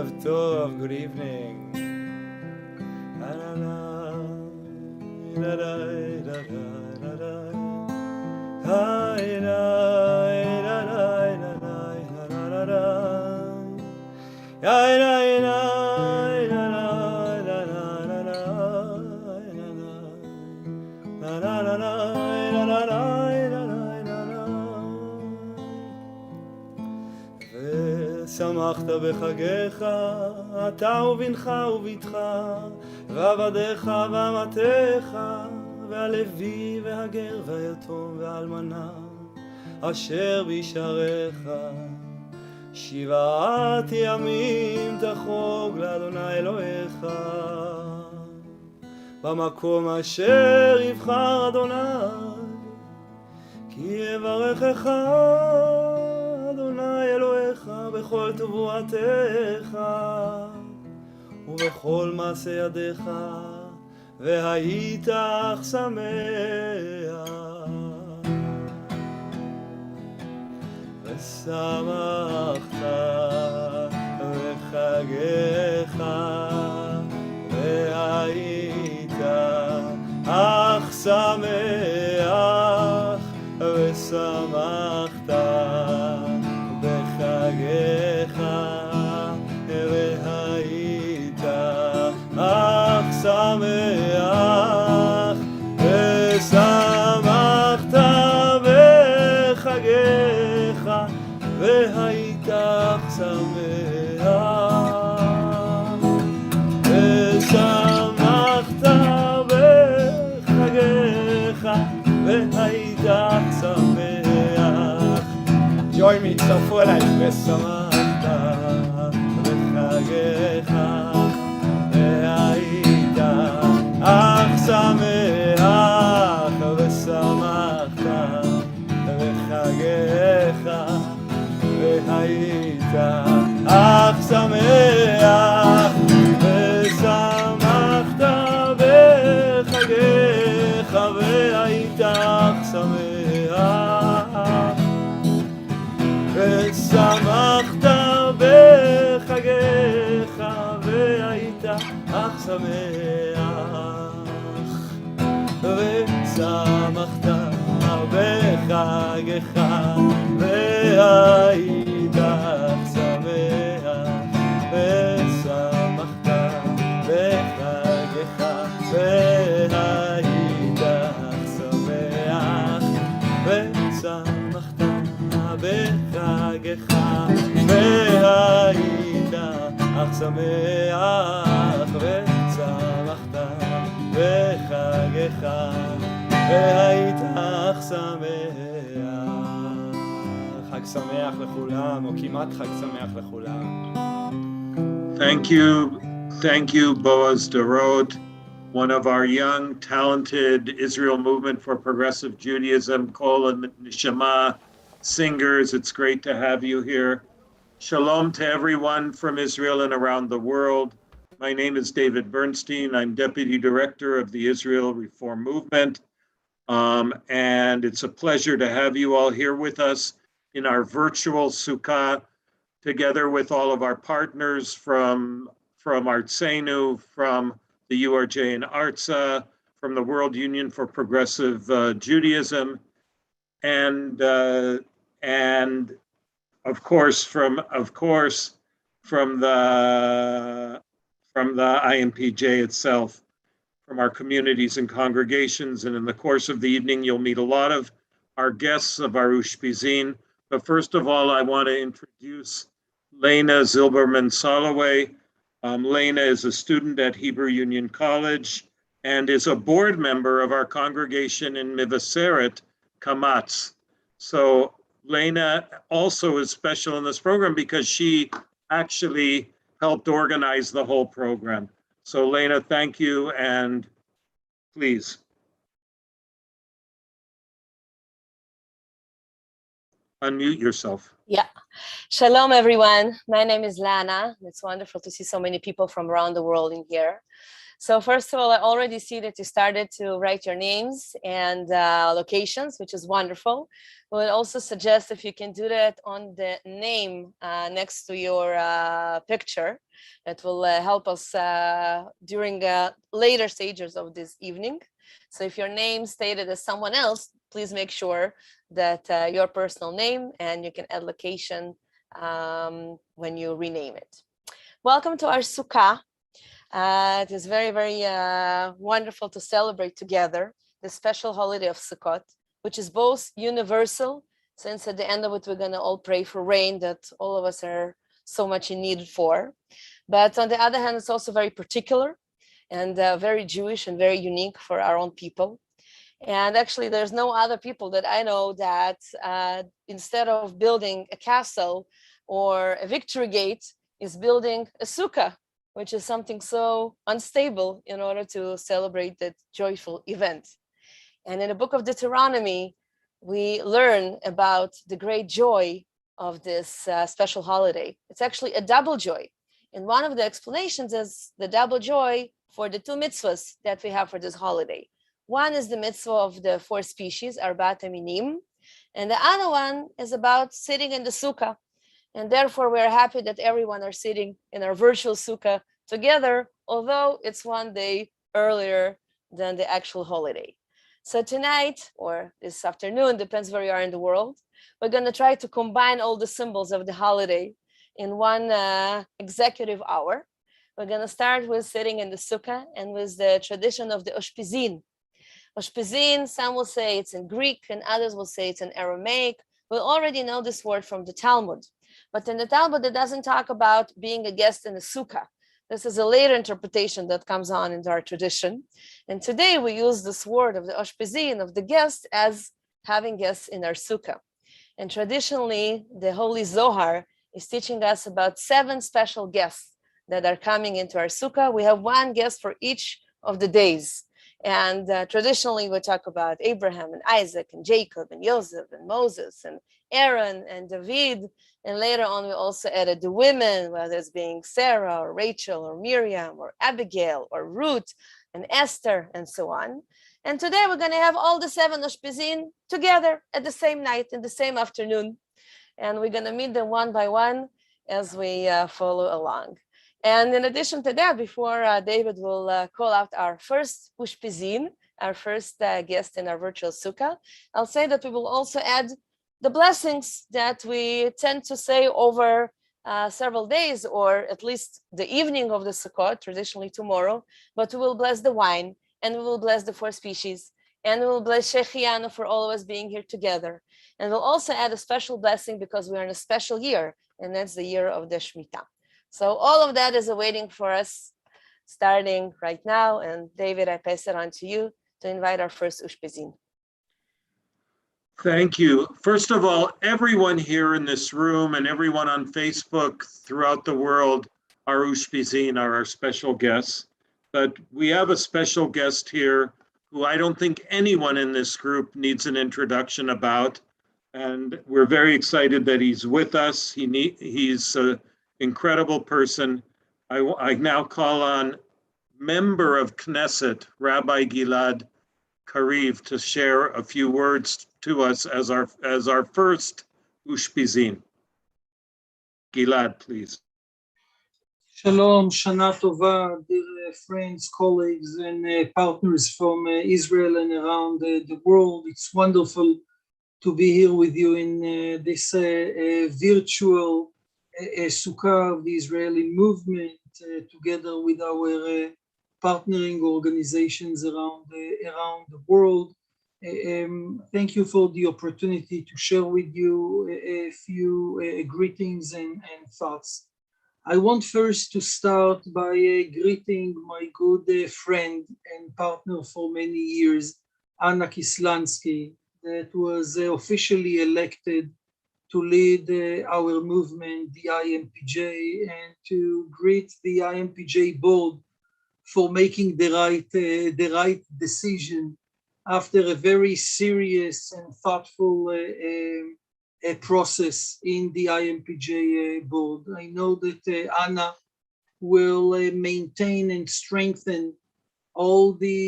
ערב טוב, good evening. שמחת בחגיך, אתה ובנך ובתך, ועבדיך ואמתיך, והלוי והגר והיתום והאלמנה, אשר בשעריך. 7 ימים תחוג לאדוני אלוהיך, במקום אשר יבחר אדוני, כי יברכך אדוני אלוהיך בכל תבואתך ובכל מעשה ידיך, והיית שמח ושמחת בחגיך, והיית שמח ושמחת בחגיך, והיית שמח ושמחת בחגיך, והיית שמח ושמחת בחגיך, והיית שמח. Join me, צטרפו אליי. ושמחת בחגיך, והיית שמח ושמחת בחגיך, והיית שמח ושמחת בחגיך, והיית שמח ושמחת בחגיך, והיית שמח ושמחת בחגיך, והיית שמח ושמחת בחגיך, והיית שמח ושמחת בחגיך, והיית שמח ושמחת בחגיך, והיית שמח. חג שמח לכולם, או כמעט חג שמח לכולם. Thank you, Boaz Dorot, one of our young, talented Israel Movement for Progressive Judaism, Kol and Neshama singers. It's great to have you here. Shalom to everyone from Israel and around the world. My name is David Bernstein. I'm Deputy Director of the Israel Reform Movement. And it's a pleasure to have you all here with us in our virtual Sukkah, together with all of our partners from Artsenu, from the URJ and Artsa, from the World Union for Progressive Judaism, and of course from the IMPJ itself, from our communities and congregations. And in the course of the evening, you'll meet a lot of our guests of our Ushpizin. But first of all, I want to introduce Lena Zilberman-Soloway. Lena is a student at Hebrew Union College and is a board member of our congregation in Mivaseret, Kamatz. So Lena also is special in this program because she actually helped organize the whole program. So Lena, thank you, and please. Unmute yourself. Yeah. Shalom, everyone. My name is Lana. It's wonderful to see so many people from around the world in here. So first of all, I already see that you started to write your names and locations, which is wonderful. We'll also suggest if you can do that on the name next to your picture. It will help us during later stages of this evening. So if your name stated as someone else, please make sure that your personal name, and you can add location when you rename it. Welcome to our Sukkah. It is very, very wonderful to celebrate together the special holiday of Sukkot, which is both universal, since at the end of it, we're going to all pray for rain that all of us are so much in need for. But on the other hand, it's also very particular and very Jewish and very unique for our own people. And actually, there's no other people that I know that instead of building a castle or a victory gate, is building a sukkah, which is something so unstable in order to celebrate that joyful event. And in the book of Deuteronomy, we learn about the great joy of this special holiday. It's actually a double joy. And one of the explanations is the double joy for the two mitzvahs that we have for this holiday. One is the mitzvah of the 4 species, Arbat Minim, and the other one is about sitting in the sukkah. And therefore, we're happy that everyone are sitting in our virtual sukkah together, although it's one day earlier than the actual holiday. So tonight, or this afternoon, depends where you are in the world, we're going to try to combine all the symbols of the holiday in one executive hour. We're going to start with sitting in the sukkah and with the tradition of the Ushpizin. Ushpizin, some will say it's in Greek and others will say it's in Aramaic. We already know this word from the Talmud. But in the Talmud, it doesn't talk about being a guest in a sukkah. This is a later interpretation that comes on into our tradition. And today we use this word of the Oshpezin, of the guest, as having guests in our sukkah. And traditionally, the Holy Zohar is teaching us about 7 special guests that are coming into our sukkah. We have 1 guest for each of the days. And traditionally, we talk about Abraham and Isaac and Jacob and Joseph and Moses and Aaron and David. And later on, we also added the women, whether it's being Sarah or Rachel or Miriam or Abigail or Ruth and Esther and so on. And today we're going to have all the 7 Ushpizin together at the same night, in the same afternoon. And we're going to meet them one by one as we follow along. And in addition to that, before David will call out our first Ushpizin, our first guest in our virtual sukkah, I'll say that we will also add the blessings that we tend to say over several days, or at least the evening of the Sukkot, traditionally tomorrow. But we will bless the wine, and we will bless the 4 species, and we will bless Shechianu for all of us being here together. And we'll also add a special blessing because we're in a special year, and that's the year of the Shemitah. So all of that is awaiting for us, starting right now. And David, I pass it on to you to invite our first Ushpizin. Thank you. First of all, everyone here in this room and everyone on Facebook throughout the world are Ushpizin, are our special guests. But we have a special guest here who I don't think anyone in this group needs an introduction about. And we're very excited that he's with us. He's an incredible person. I now call on member of Knesset, Rabbi Gilad Kariv, to share a few words to us as our first Ushpizin. Gilad, please. Shalom, Shana Tova, dear friends, colleagues, and partners from Israel and around the world. It's wonderful to be here with you in this virtual Sukkah of the Israeli movement, together with our partnering organizations around the world. Thank you for the opportunity to share with you a few greetings and thoughts. I want first to start by greeting my good friend and partner for many years, Anna Kislansky, that was officially elected to lead our movement, the IMPJ, and to greet the IMPJ board for making the right decision after a very serious and thoughtful process in the IMPJ board. I know that Anna will maintain and strengthen all the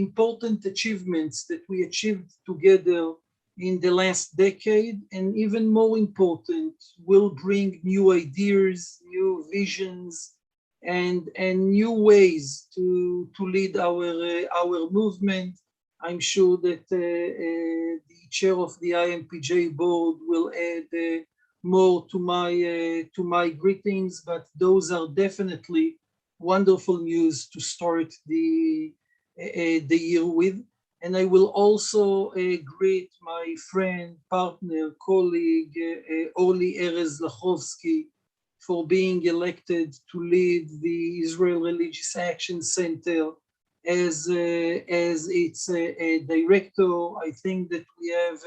important achievements that we achieved together in the last decade, and even more important, will bring new ideas, new visions, and new ways to lead our movement. I'm sure that the chair of the IMPJ board will add more to my greetings, but those are definitely wonderful news to start the year with. And I will also greet my friend, partner, colleague, Oli Erez Lachovsky, for being elected to lead the Israel Religious Action Center as its director. I think that we have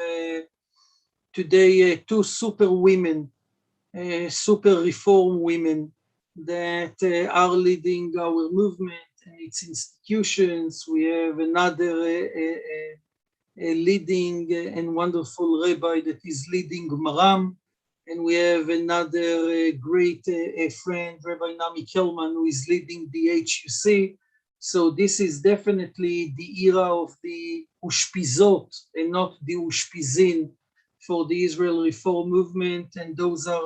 today two super women, super reform women that are leading our movement and its institutions. We have another leading and wonderful rabbi that is leading Maram, and we have another great friend, Rabbi Nami Kelman, who is leading the HUC. So this is definitely the era of the Ushpizot and not the Ushpizin for the Israel Reform Movement, and those are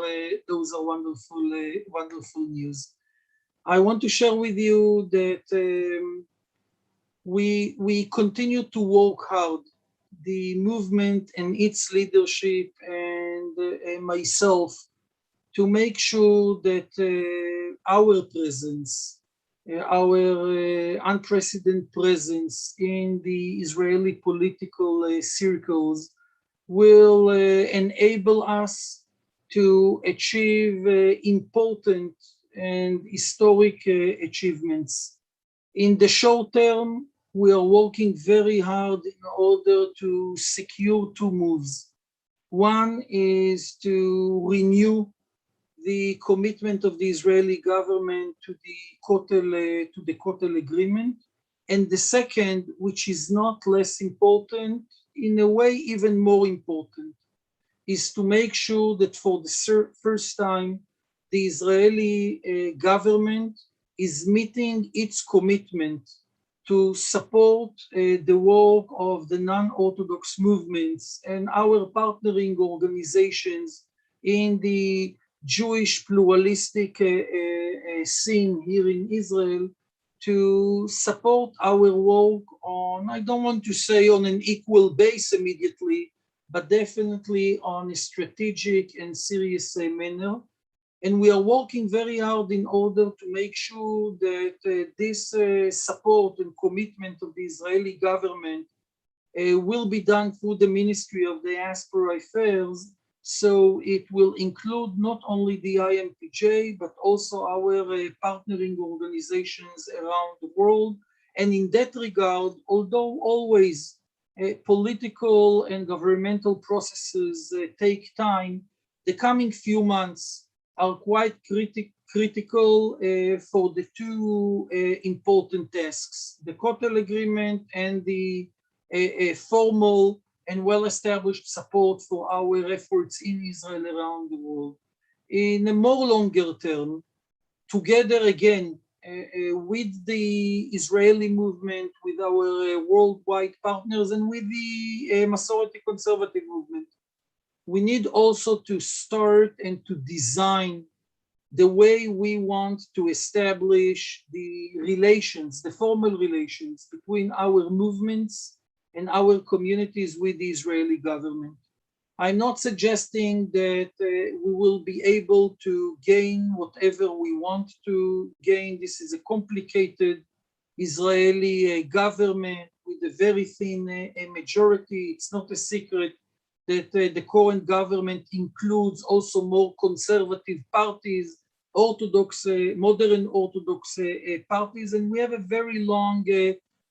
wonderful news. I want to share with you that we continue to work hard, the movement and its leadership and myself, to make sure that our presence, our unprecedented presence in the Israeli political circles will enable us to achieve important and historic achievements. In the short term, we are working very hard in order to secure two moves. One is to renew the commitment of the Israeli government to the Kotel Agreement. And the second, which is not less important, in a way even more important, is to make sure that for the first time, the Israeli government is meeting its commitment to support the work of the non-Orthodox movements and our partnering organizations in the Jewish pluralistic scene here in Israel, to support our work on, I don't want to say on an equal base immediately, but definitely on a strategic and serious manner. And we are working very hard in order to make sure that this support and commitment of the Israeli government will be done through the Ministry of Diaspora Affairs. So it will include not only the IMPJ, but also our partnering organizations around the world. And in that regard, although always political and governmental processes take time, the coming few months are quite critical for the two important tasks, the Kotel Agreement and the formal and well-established support for our efforts in Israel around the world. In a more longer term, together again with the Israeli movement, with our worldwide partners, and with the Masoreti conservative movement, we need also to start and to design the way we want to establish the relations, the formal relations between our movements and our communities with the Israeli government. I'm not suggesting that we will be able to gain whatever we want to gain. This is a complicated Israeli government with a very thin majority. It's not a secret that the current government includes also more conservative parties, Orthodox, modern Orthodox parties, and we have a very long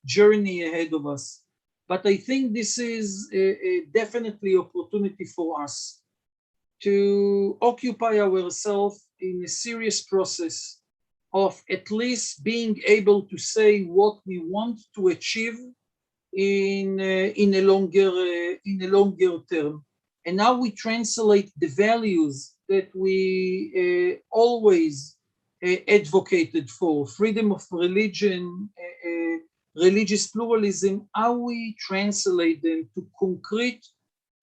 journey ahead of us. But I think this is definitely opportunity for us to occupy ourselves in a serious process of at least being able to say what we want to achieve in a longer term, and how we translate the values that we always advocated for, freedom of religion, religious pluralism, how we translate them to concrete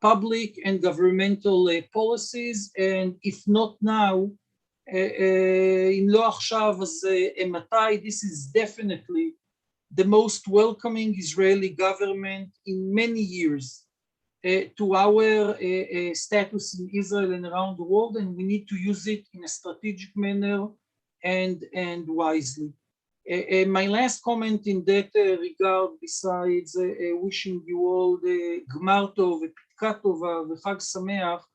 public and governmental policies, and if not now, אם לא עכשיו אז מתי. This is definitely the most welcoming Israeli government in many years to our status in Israel and around the world, and we need to use it in a strategic manner and wisely. My last comment in that regard, besides wishing you all the גמר טוב ופתקה טובה וחג שמח,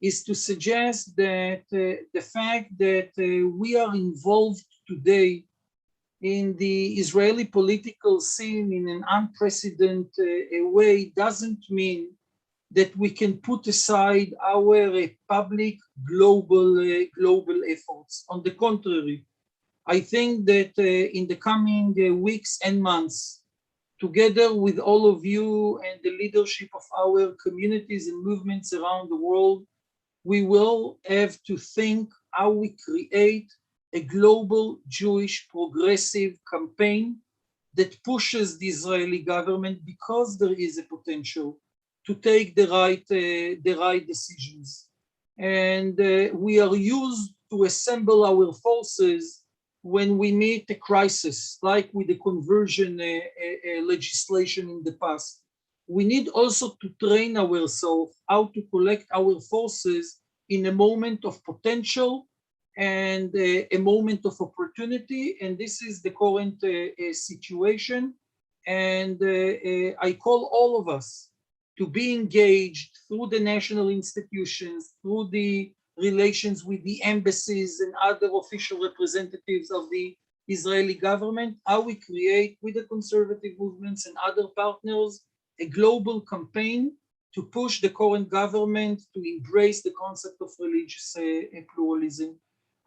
is to suggest that the fact that we are involved today in the Israeli political scene in an unprecedented way doesn't mean that we can put aside our public global efforts. On the contrary, I think that in the coming weeks and months, together with all of you and the leadership of our communities and movements around the world, we will have to think how we create a global Jewish progressive campaign that pushes the Israeli government, because there is a potential, to take the right decisions. And we are used to assemble our forces when we meet a crisis, like with the conversion legislation in the past. We need also to train ourselves how to collect our forces in a moment of potential and a moment of opportunity, and this is the current situation. And I call all of us to be engaged through the national institutions, through the relations with the embassies and other official representatives of the Israeli government, how we create with the conservative movements and other partners a global campaign to push the current government to embrace the concept of religious pluralism.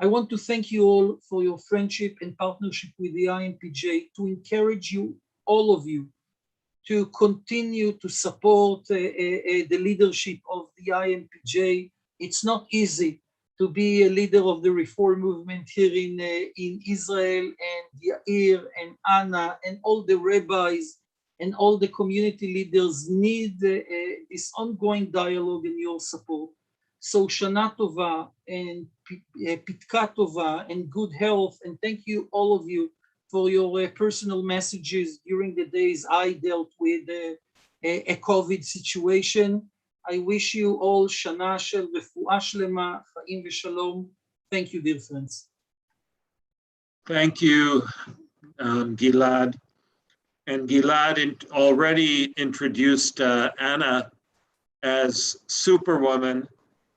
I want to thank you all for your friendship and partnership with the IMPJ, to encourage you, all of you, to continue to support the leadership of the IMPJ. It's not easy to be a leader of the reform movement here in Israel, and Yair and Anna and all the rabbis and all the community leaders need this ongoing dialogue and your support. So Shana Tova and Pitka Tova and good health, and thank you all of you for your personal messages during the days I dealt with a COVID situation. I wish you all Shana Shel Refuah Shlema, Chaim V'Shalom. Thank you, dear friends. Thank you, Gilad. And Gilad already introduced Anna as Superwoman.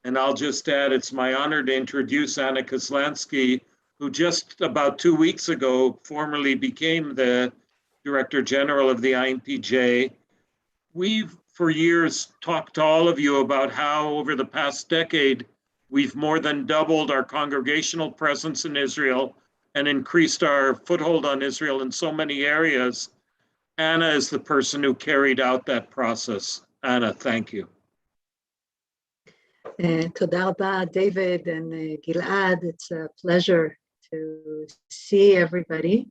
And I'll just add, it's my honor to introduce Anna Koslansky, who just about 2 weeks ago formally became the Director General of the IMPJ. We've for years talked to all of you about how over the past decade, we've more than doubled our congregational presence in Israel and increased our foothold on Israel in so many areas. Anna is the person who carried out that process. Anna, thank you. תודה רבה, David and Gilad. It's a pleasure to see everybody.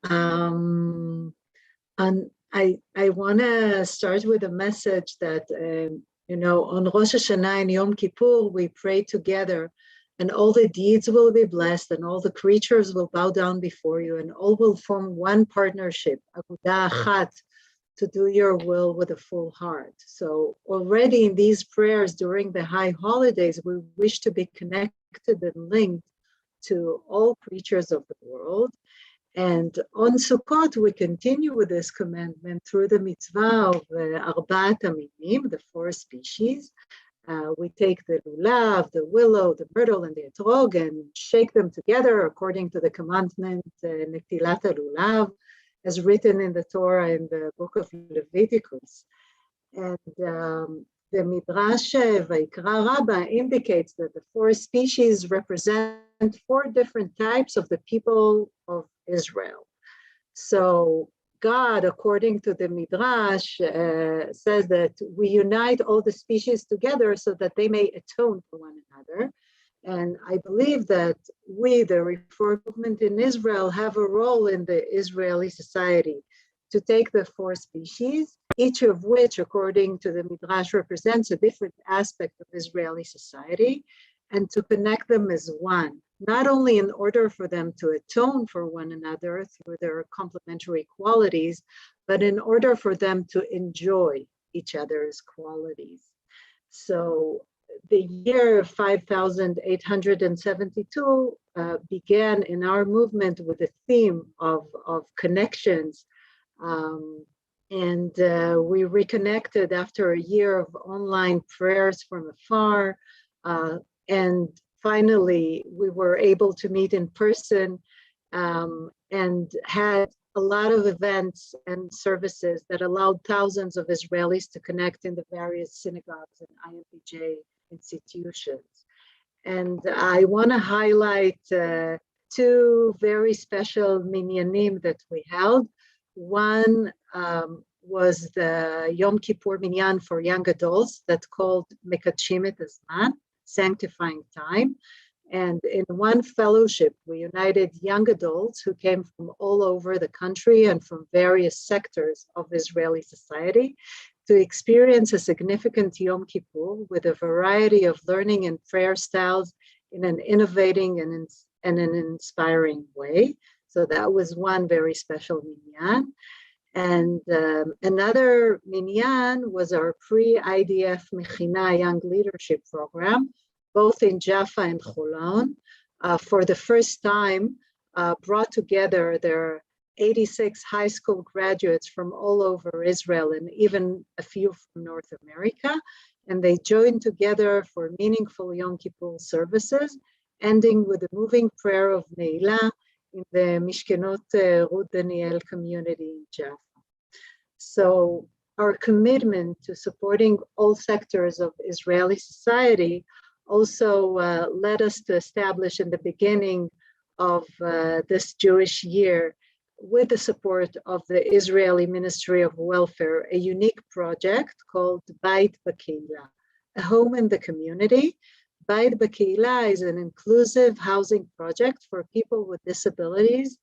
And I want to start with a message that, on Rosh Hashanah and Yom Kippur, we pray together, and all the deeds will be blessed, and all the creatures will bow down before you, and all will form one partnership, Agudah Achat, to do your will with a full heart. So already in these prayers during the high holidays, we wish to be connected and linked to all creatures of the world. And on Sukkot, we continue with this commandment through the mitzvah of Arbaat Aminim, the 4 species. We take the lulav, the willow, the myrtle, and the etrog and shake them together according to the commandment Netilat HaLulav, as written in the Torah in the book of Leviticus. And the Midrash Vayikra Rabbah indicates that the 4 species represent 4 different types of the people of Israel. So God, according to the Midrash, says that we unite all the species together so that they may atone for one another. And I believe that we, the Reform movement in Israel, have a role in the Israeli society to take the four species, each of which, according to the Midrash, represents a different aspect of Israeli society, and to connect them as one, not only in order for them to atone for one another through their complementary qualities, but in order for them to enjoy each other's qualities. So the year 5872 began in our movement with a theme of connections. And we reconnected after a year of online prayers from afar. And finally, we were able to meet in person and had a lot of events and services that allowed thousands of Israelis to connect in the various synagogues and IMPJ institutions. And I want to highlight two very special minyanim that we held. One was the Yom Kippur minyan for young adults that's called Mekadshim et Hazman, sanctifying time. And in one fellowship, we united young adults who came from all over the country and from various sectors of Israeli society to experience a significant Yom Kippur with a variety of learning and prayer styles in an innovating and an inspiring way. So that was one very special minyan. And another minyan was our pre-IDF Mechina Young Leadership Program, both in Jaffa and Holon, for the first time brought together their 86 high school graduates from all over Israel and even a few from North America. And they joined together for meaningful Yom Kippur services, ending with a moving prayer of Ne'ilah in the Mishkenot Ruth Daniel community in Jaffa. So our commitment to supporting all sectors of Israeli society also led us to establish in the beginning of this Jewish year, with the support of the Israeli Ministry of Welfare, a unique project called Bait B'Kehila, a home in the community. Bait B'Kehila is an inclusive housing project for people with disabilities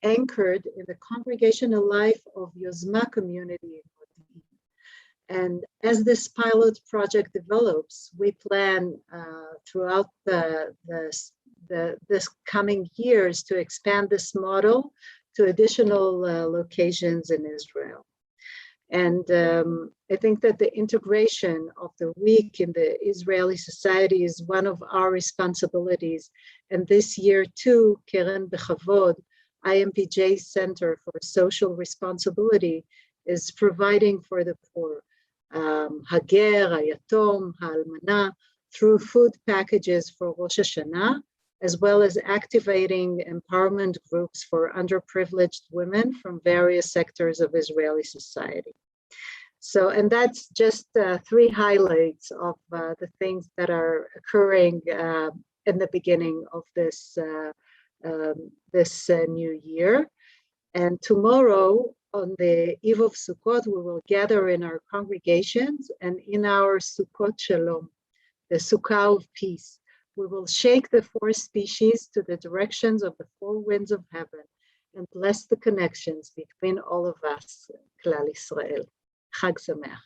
anchored in the congregational life of Yozma community in Modi'in. And as this pilot project develops, we plan throughout this coming years to expand this model to additional locations in Israel. And I think that the integration of the week in the Israeli society is one of our responsibilities. And this year too, Keren Bechavod, IMPJ Center for Social Responsibility, is providing for the poor, Hager, Hayatom, Ha'almana, through food packages for Rosh Hashanah, as well as activating empowerment groups for underprivileged women from various sectors of Israeli society. So, and that's just three highlights of the things that are occurring in the beginning of this new year. And tomorrow, on the eve of Sukkot, we will gather in our congregations and in our Sukkot Shalom, the Sukkah of peace. We will shake the four species to the directions of the four winds of heaven and bless the connections between all of us, Klal Yisrael. Chag Sameach.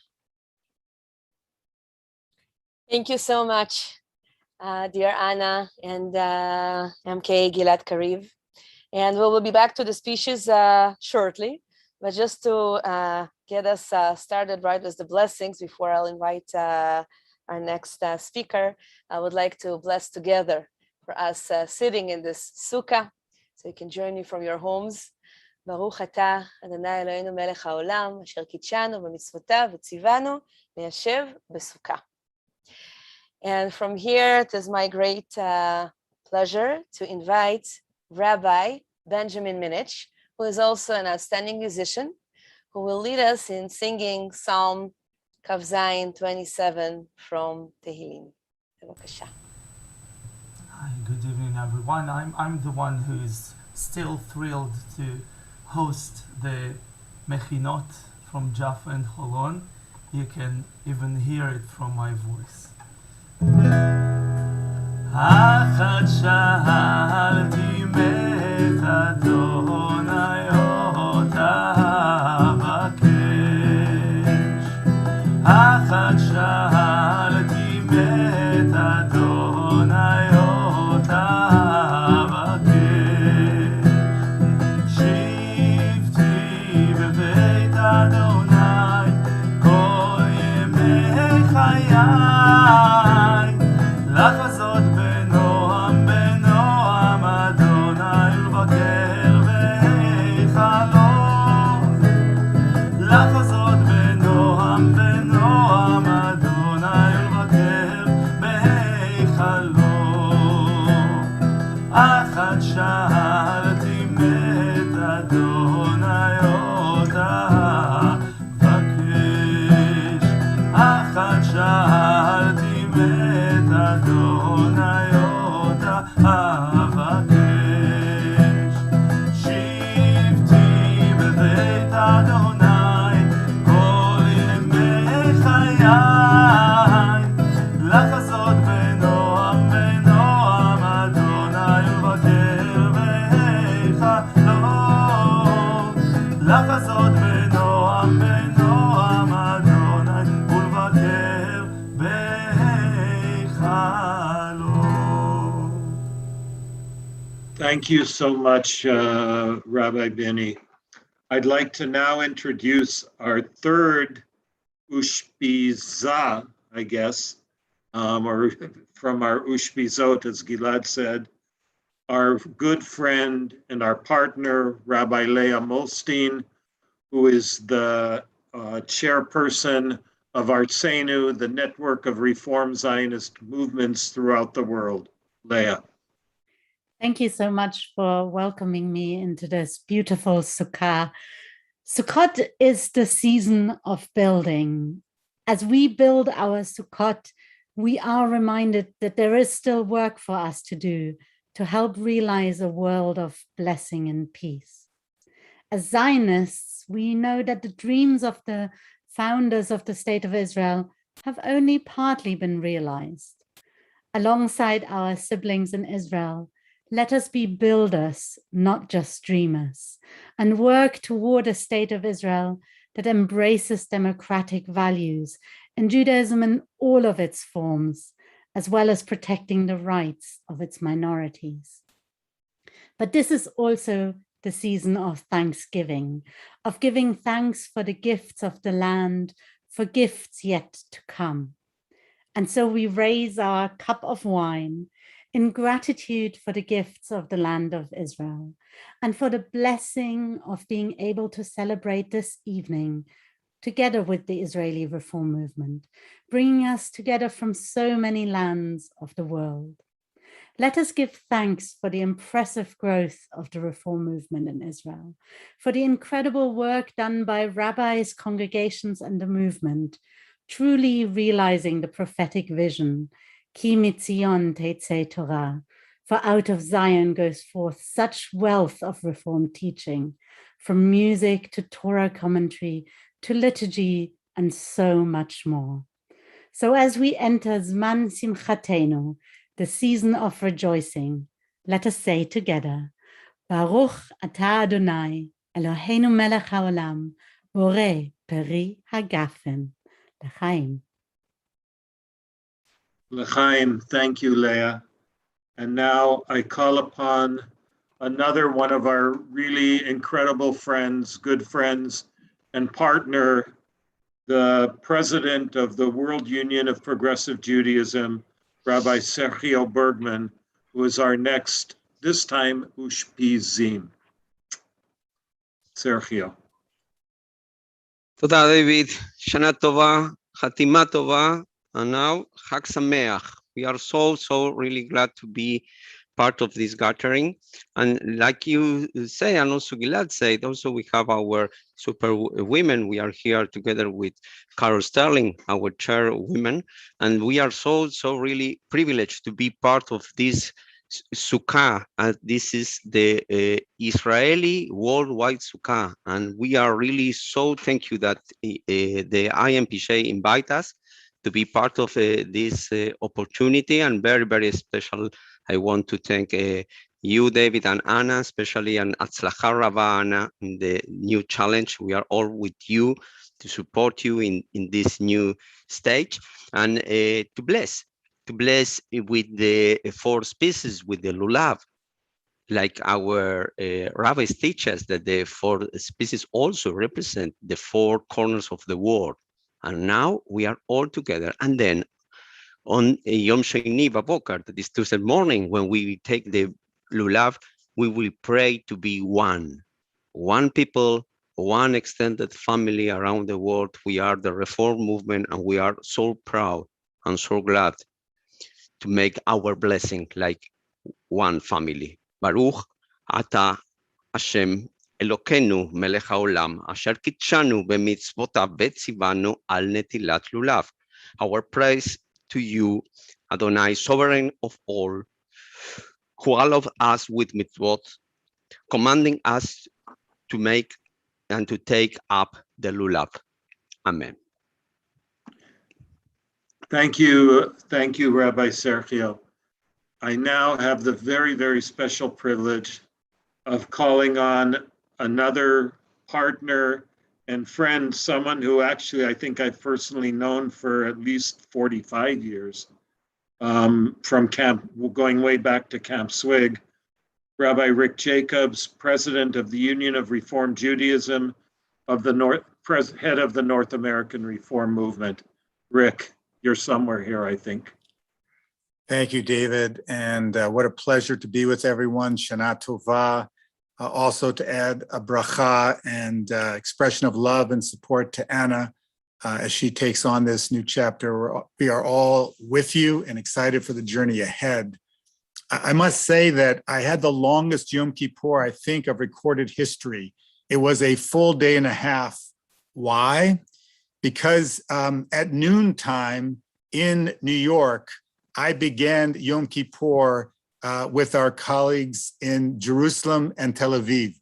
Thank you so much, dear Anna and MK Gilad Kariv. And we will be back to the species shortly, but just to get us started right with the blessings before I'll invite our next speaker, I would like to bless together for us sitting in this sukkah, so you can join me from your homes. ברוך אתה, אדוני אלוהינו מלך העולם, אשר קידשנו במצוותיו וציוונו ליישב בסוכה. And from here, it is my great pleasure to invite Rabbi Benjamin Minich, who is also an outstanding musician, who will lead us in singing Psalm Kav Zayin 27 from Tehillim. Bevakasha. Hi, good evening, everyone. I'm the one who is still thrilled to host the Mechinot from Jaffa and Holon. You can even hear it from my voice. אחת שאלתי מת אדוני אותה אבקש. אחת שאלתי מת אדוני אותה אבקש. שבתי בבית אדוני כל ימי חיי, לחזות בנועם בנועם אדוני ולבקר בהיכלו. לחזות בנועם בנועם אדוני ולבקר בהיכלו. אחת שאלתי מת אדוני אותה אבקש. אחת שאלתי מת אדוני אותה אבקש. שבתי בבית אדוני כל ימי חיי, לחזות בנועם בנועם אדוני ולבקר בהיכלו. לחזות בנועם בנועם אדוני ולבקר בהיכלו. Thank you so much, Rabbi Benny. I'd like to now introduce our third Ushpiza, I guess, or from our Ushpizot, as Gilad said, our good friend and our partner, Rabbi Leah Molstein, who is the chairperson of Artsenu, the network of Reform Zionist movements throughout the world. Leah. Thank you so much for welcoming me into this beautiful Sukkah. Sukkot is the season of building. As we build our Sukkot, we are reminded that there is still work for us to do to help realize a world of blessing and peace. As Zionists, we know that the dreams of the founders of the State of Israel have only partly been realized. Alongside our siblings in Israel, let us be builders, not just dreamers, and work toward a State of Israel that embraces democratic values and Judaism in all of its forms, as well as protecting the rights of its minorities. But this is also the season of thanksgiving, of giving thanks for the gifts of the land, for gifts yet to come. And so we raise our cup of wine in gratitude for the gifts of the land of Israel and for the blessing of being able to celebrate this evening together with the Israeli Reform Movement, bringing us together from so many lands of the world. Let us give thanks for the impressive growth of the Reform Movement in Israel, for the incredible work done by rabbis, congregations, and the movement, truly realizing the prophetic vision, Ki mitzion teitzei Torah, for out of Zion goes forth such wealth of Reform teaching, from music to Torah commentary to liturgy and so much more. So as we enter Zman Simchatenu, the season of rejoicing, let us say together, Baruch atah Adonai, Eloheinu melech haolam, borei peri hagafen, l'chaim. L'chaim, thank you, Leah. And now I call upon another one of our really incredible friends, good friends, and partner, the president of the World Union of Progressive Judaism, Rabbi Sergio Bergman, who is our next, this time, Ushpizim. Sergio. תודה, David. שנה טובה, חתימה טובה, and now Chag Sameach. We are so really glad to be part of this gathering. And like you say, and also Gilad said, also we have our super women. We are here together with Carol Sterling, our chairwoman, and we are so really privileged to be part of this Sukkah. And this is the Israeli worldwide Sukkah. And we are really so thank you that the IMPJ invite us. to be part of this opportunity, and very, very special. I want to thank you, David and Anna, especially, and Atzlacha Rava, Anna, in the new challenge. We are all with you to support you in this new stage, and to bless with the 4 species, with the lulav, like our rabbis teach us that the 4 species also represent the 4 corners of the world. And now we are all together. And then on Yom Sheni Babokar, that is Tuesday morning, when we take the lulav, we will pray to be one people, one extended family around the world. We are the Reform movement, and we are so proud and so glad to make our blessing like one family. Baruch Ata Hashem Elokeinu Melech HaOlam, Asher Kitshanu B'mitzvotav V'tzivanu Al Netilat Lulav. Our praise to you, Adonai, sovereign of all, who allowed us with mitzvot, commanding us to make and to take up the lulav. Amen. Thank you, Rabbi Sergio. I now have the very, very special privilege of calling on another partner and friend, someone who actually I think I've personally known for at least 45 years, from going way back to Camp Swig, Rabbi Rick Jacobs, president of the Union of Reform Judaism, head of the North American Reform Movement. Rick, you're somewhere here, I think. Thank you, David. And what a pleasure to be with everyone. Shana Tova. Also to add a bracha and expression of love and support to Anna as she takes on this new chapter. We are all with you and excited for the journey ahead. I must say that I had the longest Yom Kippur, I think, of recorded history. It was a full day and a half. Why? Because at noontime in New York, I began Yom Kippur with our colleagues in Jerusalem and Tel Aviv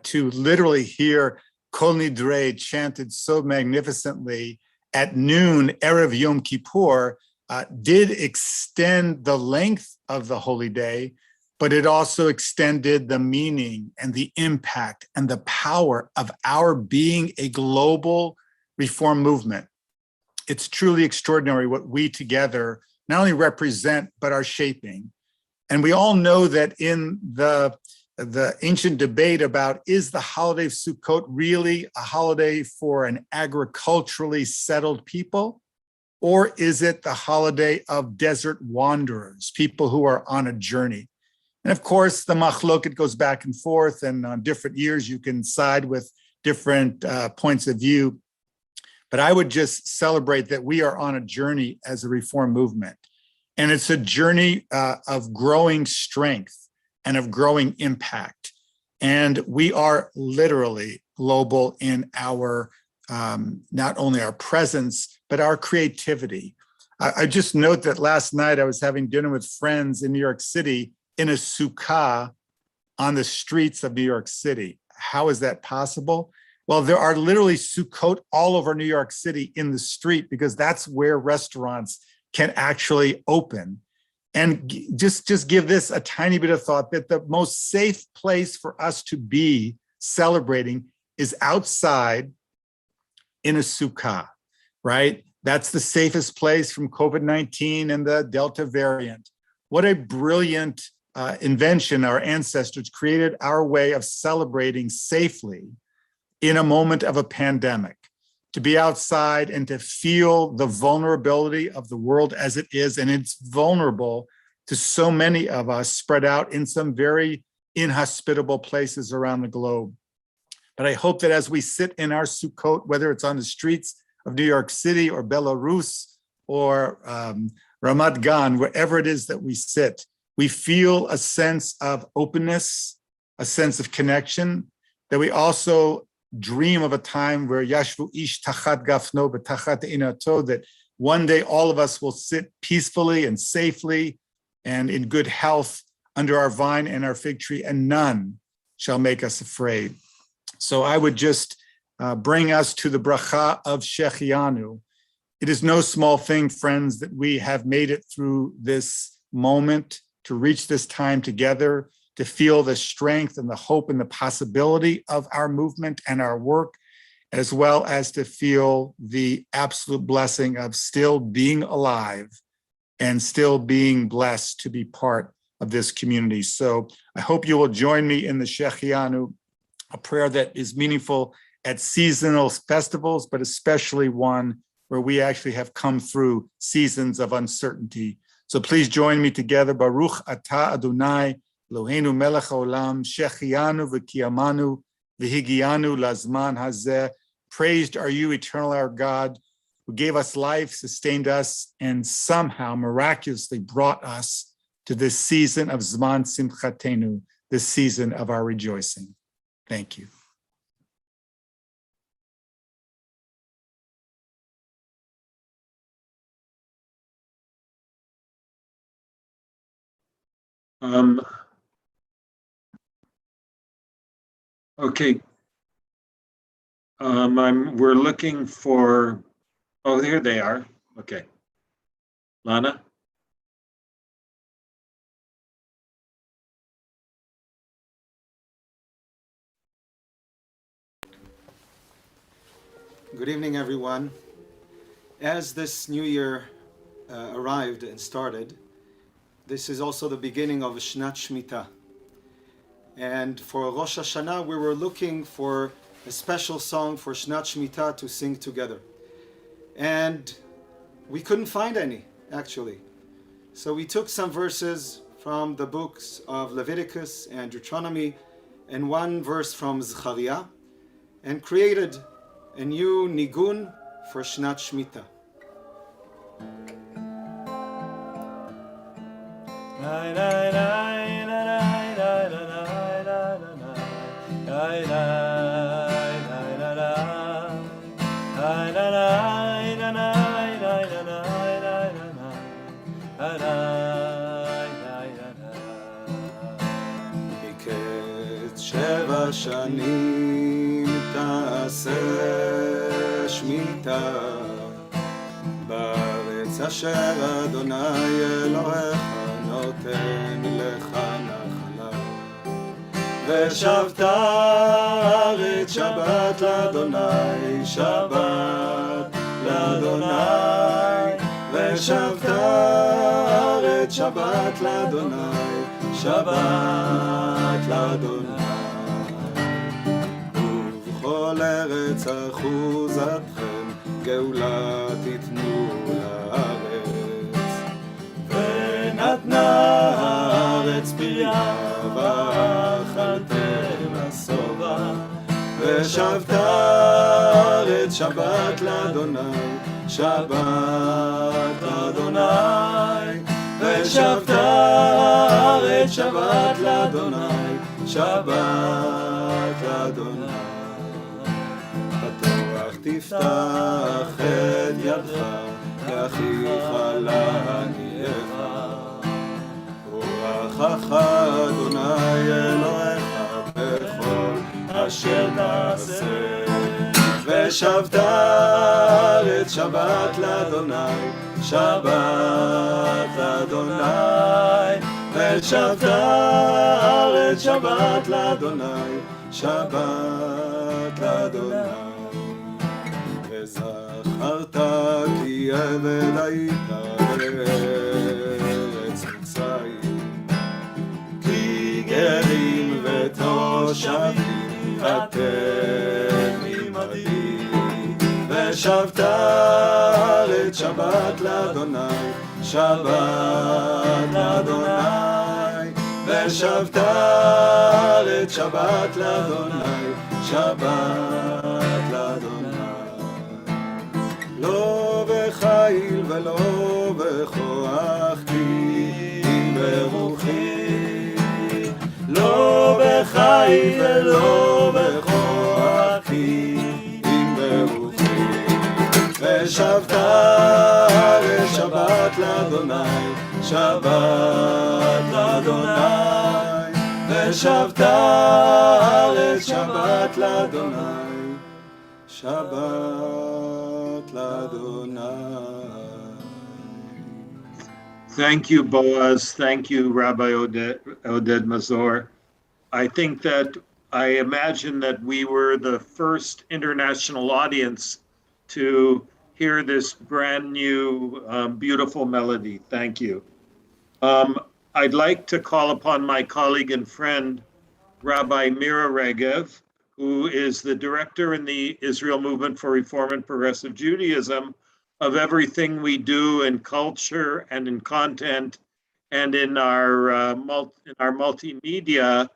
to literally hear Kol Nidrei chanted so magnificently at noon, Erev Yom Kippur, did extend the length of the holy day, but it also extended the meaning and the impact and the power of our being a global reform movement. It's truly extraordinary what we together not only represent, but are shaping. And we all know that in the ancient debate about, is the holiday of Sukkot really a holiday for an agriculturally settled people? Or is it the holiday of desert wanderers, people who are on a journey? And of course, the machloket goes back and forth, and on different years, you can side with different points of view. But I would just celebrate that we are on a journey as a reform movement. And it's a journey of growing strength and of growing impact. And we are literally global in our, not only our presence, but our creativity. I just note that last night I was having dinner with friends in New York City in a sukkah on the streets of New York City. How is that possible? Well, there are literally sukkot all over New York City in the street, because that's where restaurants can actually open. And just give this a tiny bit of thought, that the most safe place for us to be celebrating is outside in a sukkah, right? That's the safest place from COVID-19 and the Delta variant. What a brilliant invention. Our ancestors created our way of celebrating safely in a moment of a pandemic, to be outside and to feel the vulnerability of the world as it is. And it's vulnerable to so many of us spread out in some very inhospitable places around the globe. But I hope that as we sit in our Sukkot, whether it's on the streets of New York City or Belarus or Ramat Gan, wherever it is that we sit, we feel a sense of openness, a sense of connection, that we also dream of a time where Yashvu ish tachat gafno b'tachat inato, that one day all of us will sit peacefully and safely and in good health under our vine and our fig tree, and none shall make us afraid. So I would just bring us to the bracha of Shechianu, It is no small thing, friends, that we have made it through this moment to reach this time together, to feel the strength and the hope and the possibility of our movement and our work, as well as to feel the absolute blessing of still being alive and still being blessed to be part of this community. So I hope you will join me in the Shechianu, a prayer that is meaningful at seasonal festivals, but especially one where we actually have come through seasons of uncertainty. So please join me together. Baruch atah Adonai, Eloheinu melech haolam, shechianu v'kiyamanu, v'higianu lazman hazeh. Praised are you, eternal our God, who gave us life, sustained us, and somehow miraculously brought us to this season of Zman Simchatenu, this season of our rejoicing. Thank you. Okay. We're looking for, oh, here they are. Okay. Lana? Good evening, everyone. As this new year arrived and started, this is also the beginning of Shnat Shemitah. And for Rosh Hashanah, we were looking for a special song for Shnat Shemitah to sing together. And we couldn't find any, actually. So we took some verses from the books of Leviticus and Deuteronomy and one verse from Zechariah and created a new nigun for Shnat Shemitah. מקץ 7 שנים תעשה שמיטה בארץ אשר אדוני אלוהיך נותן לך נחלה ושבת הארץ שבת לאדוני שבת לאדוני ושבת הארץ שבת לאדוני שבת לאדוני ובכל ארץ אחוזתכם גאולה תיתנו לארץ ונתנה הארץ פריה ואכלתם השובע ושבת הארץ שבת לאדוני שבת לאדוני ושבת הארץ שבת לאדוני שבת לאדוני פתוח תפתח את ידך לאחיך לענייך וברכך אדוני אלוהיך בכל אשר תעשה ושבת הארץ שבת לאדוני שבת לאדוני ושבת הארץ שבת לאדוני שבת לאדוני וזכרת כי עבד היית בארץ מצרים כי גרים ותושבים אתם עמדי ושבת הארץ שבת לאדוני שבת לאדוני ושבת הארץ שבת לאדוני שבת לאדוני לא בחיל ולא בכוח כי אם ברוחי לא בחיל ולא בכוח כי אם ברוחי ושבת הארץ שבת לאדוני שבת לאדוני ושבת הארץ שבת לאדוני שבת l'Adonai. Thank you, Boaz. Thank you, Rabbi Oded Mazor. I think that I imagine that we were the first international audience to hear this brand new, beautiful melody. Thank you. I'd like to call upon my colleague and friend, Rabbi Mira Regev, who is the director in the Israel Movement for Reform and Progressive Judaism of everything we do in culture and in content and in our multimedia.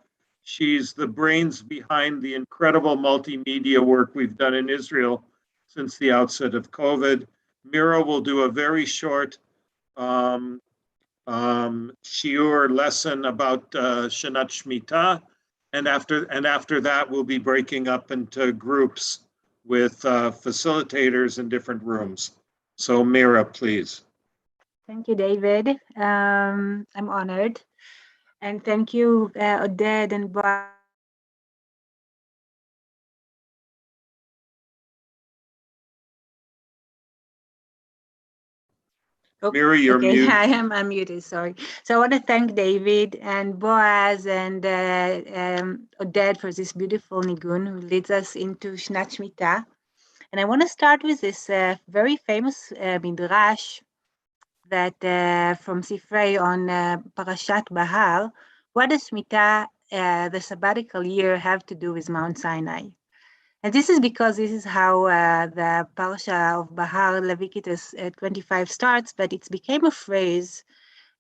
She's the brains behind the incredible multimedia work we've done in Israel since the outset of COVID. Mira will do a very short shiur lesson about Shanat Shemitah, and after that we'll be breaking up into groups with facilitators in different rooms. So Mira, please. Thank you, David. I'm honored. And thank you, Oded and Boaz. Mira, you're okay, muted. I'm unmuted, sorry. So I want to thank David and Boaz and Oded for this beautiful nigun who leads us into Shnat Shemitah. And I want to start with this very famous midrash that from Sifrei on Parashat Bahar. What does Shemitah, the sabbatical year, have to do with Mount Sinai? And this is because this is how the Parasha of Bahar, Leviticus 25 starts, but it became a phrase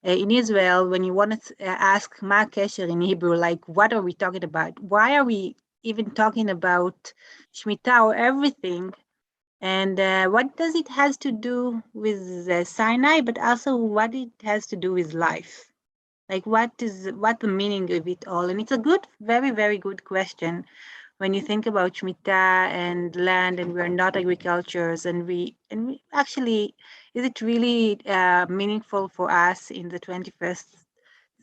in Israel when you want to ask Ma Kesher in Hebrew, like, what are we talking about? Why are we even talking about Shemitah or everything? And what does it has to do with Sinai, but also what it has to do with life? Like what the meaning of it all? And it's a good, very, very good question when you think about Shemitah and land, and we're not agricultures, and we actually, is it really meaningful for us in the 21st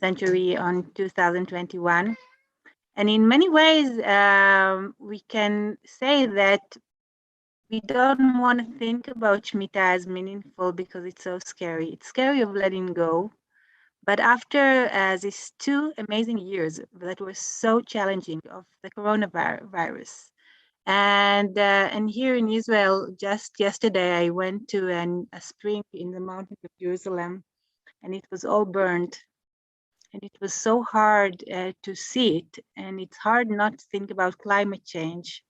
century on 2021? And in many ways, we can say that we don't want to think about Shemitah as meaningful because it's so scary. It's scary of letting go. But after these 2 amazing years that were so challenging of the coronavirus, and here in Israel, just yesterday, I went to a spring in the mountains of Jerusalem, and it was all burned. And it was so hard to see it. And it's hard not to think about climate change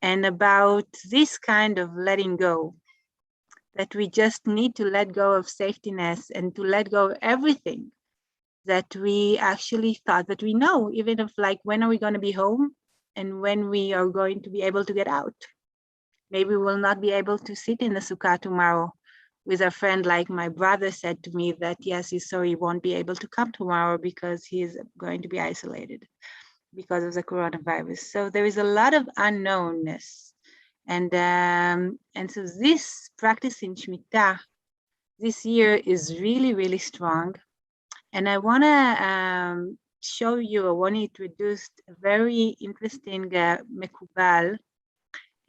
and about this kind of letting go, that we just need to let go of safetyness and to let go of everything that we actually thought that we know, even if, like, when are we going to be home and when we are going to be able to get out? Maybe we'll not be able to sit in the Sukkah tomorrow with a friend, like my brother said to me that, yes, he's sorry he won't be able to come tomorrow because he's going to be isolated because of the coronavirus. So there is a lot of unknownness. And so this practice in Shemitah this year is really, really strong. And I want to show you, I want to introduce a very interesting Mekubal.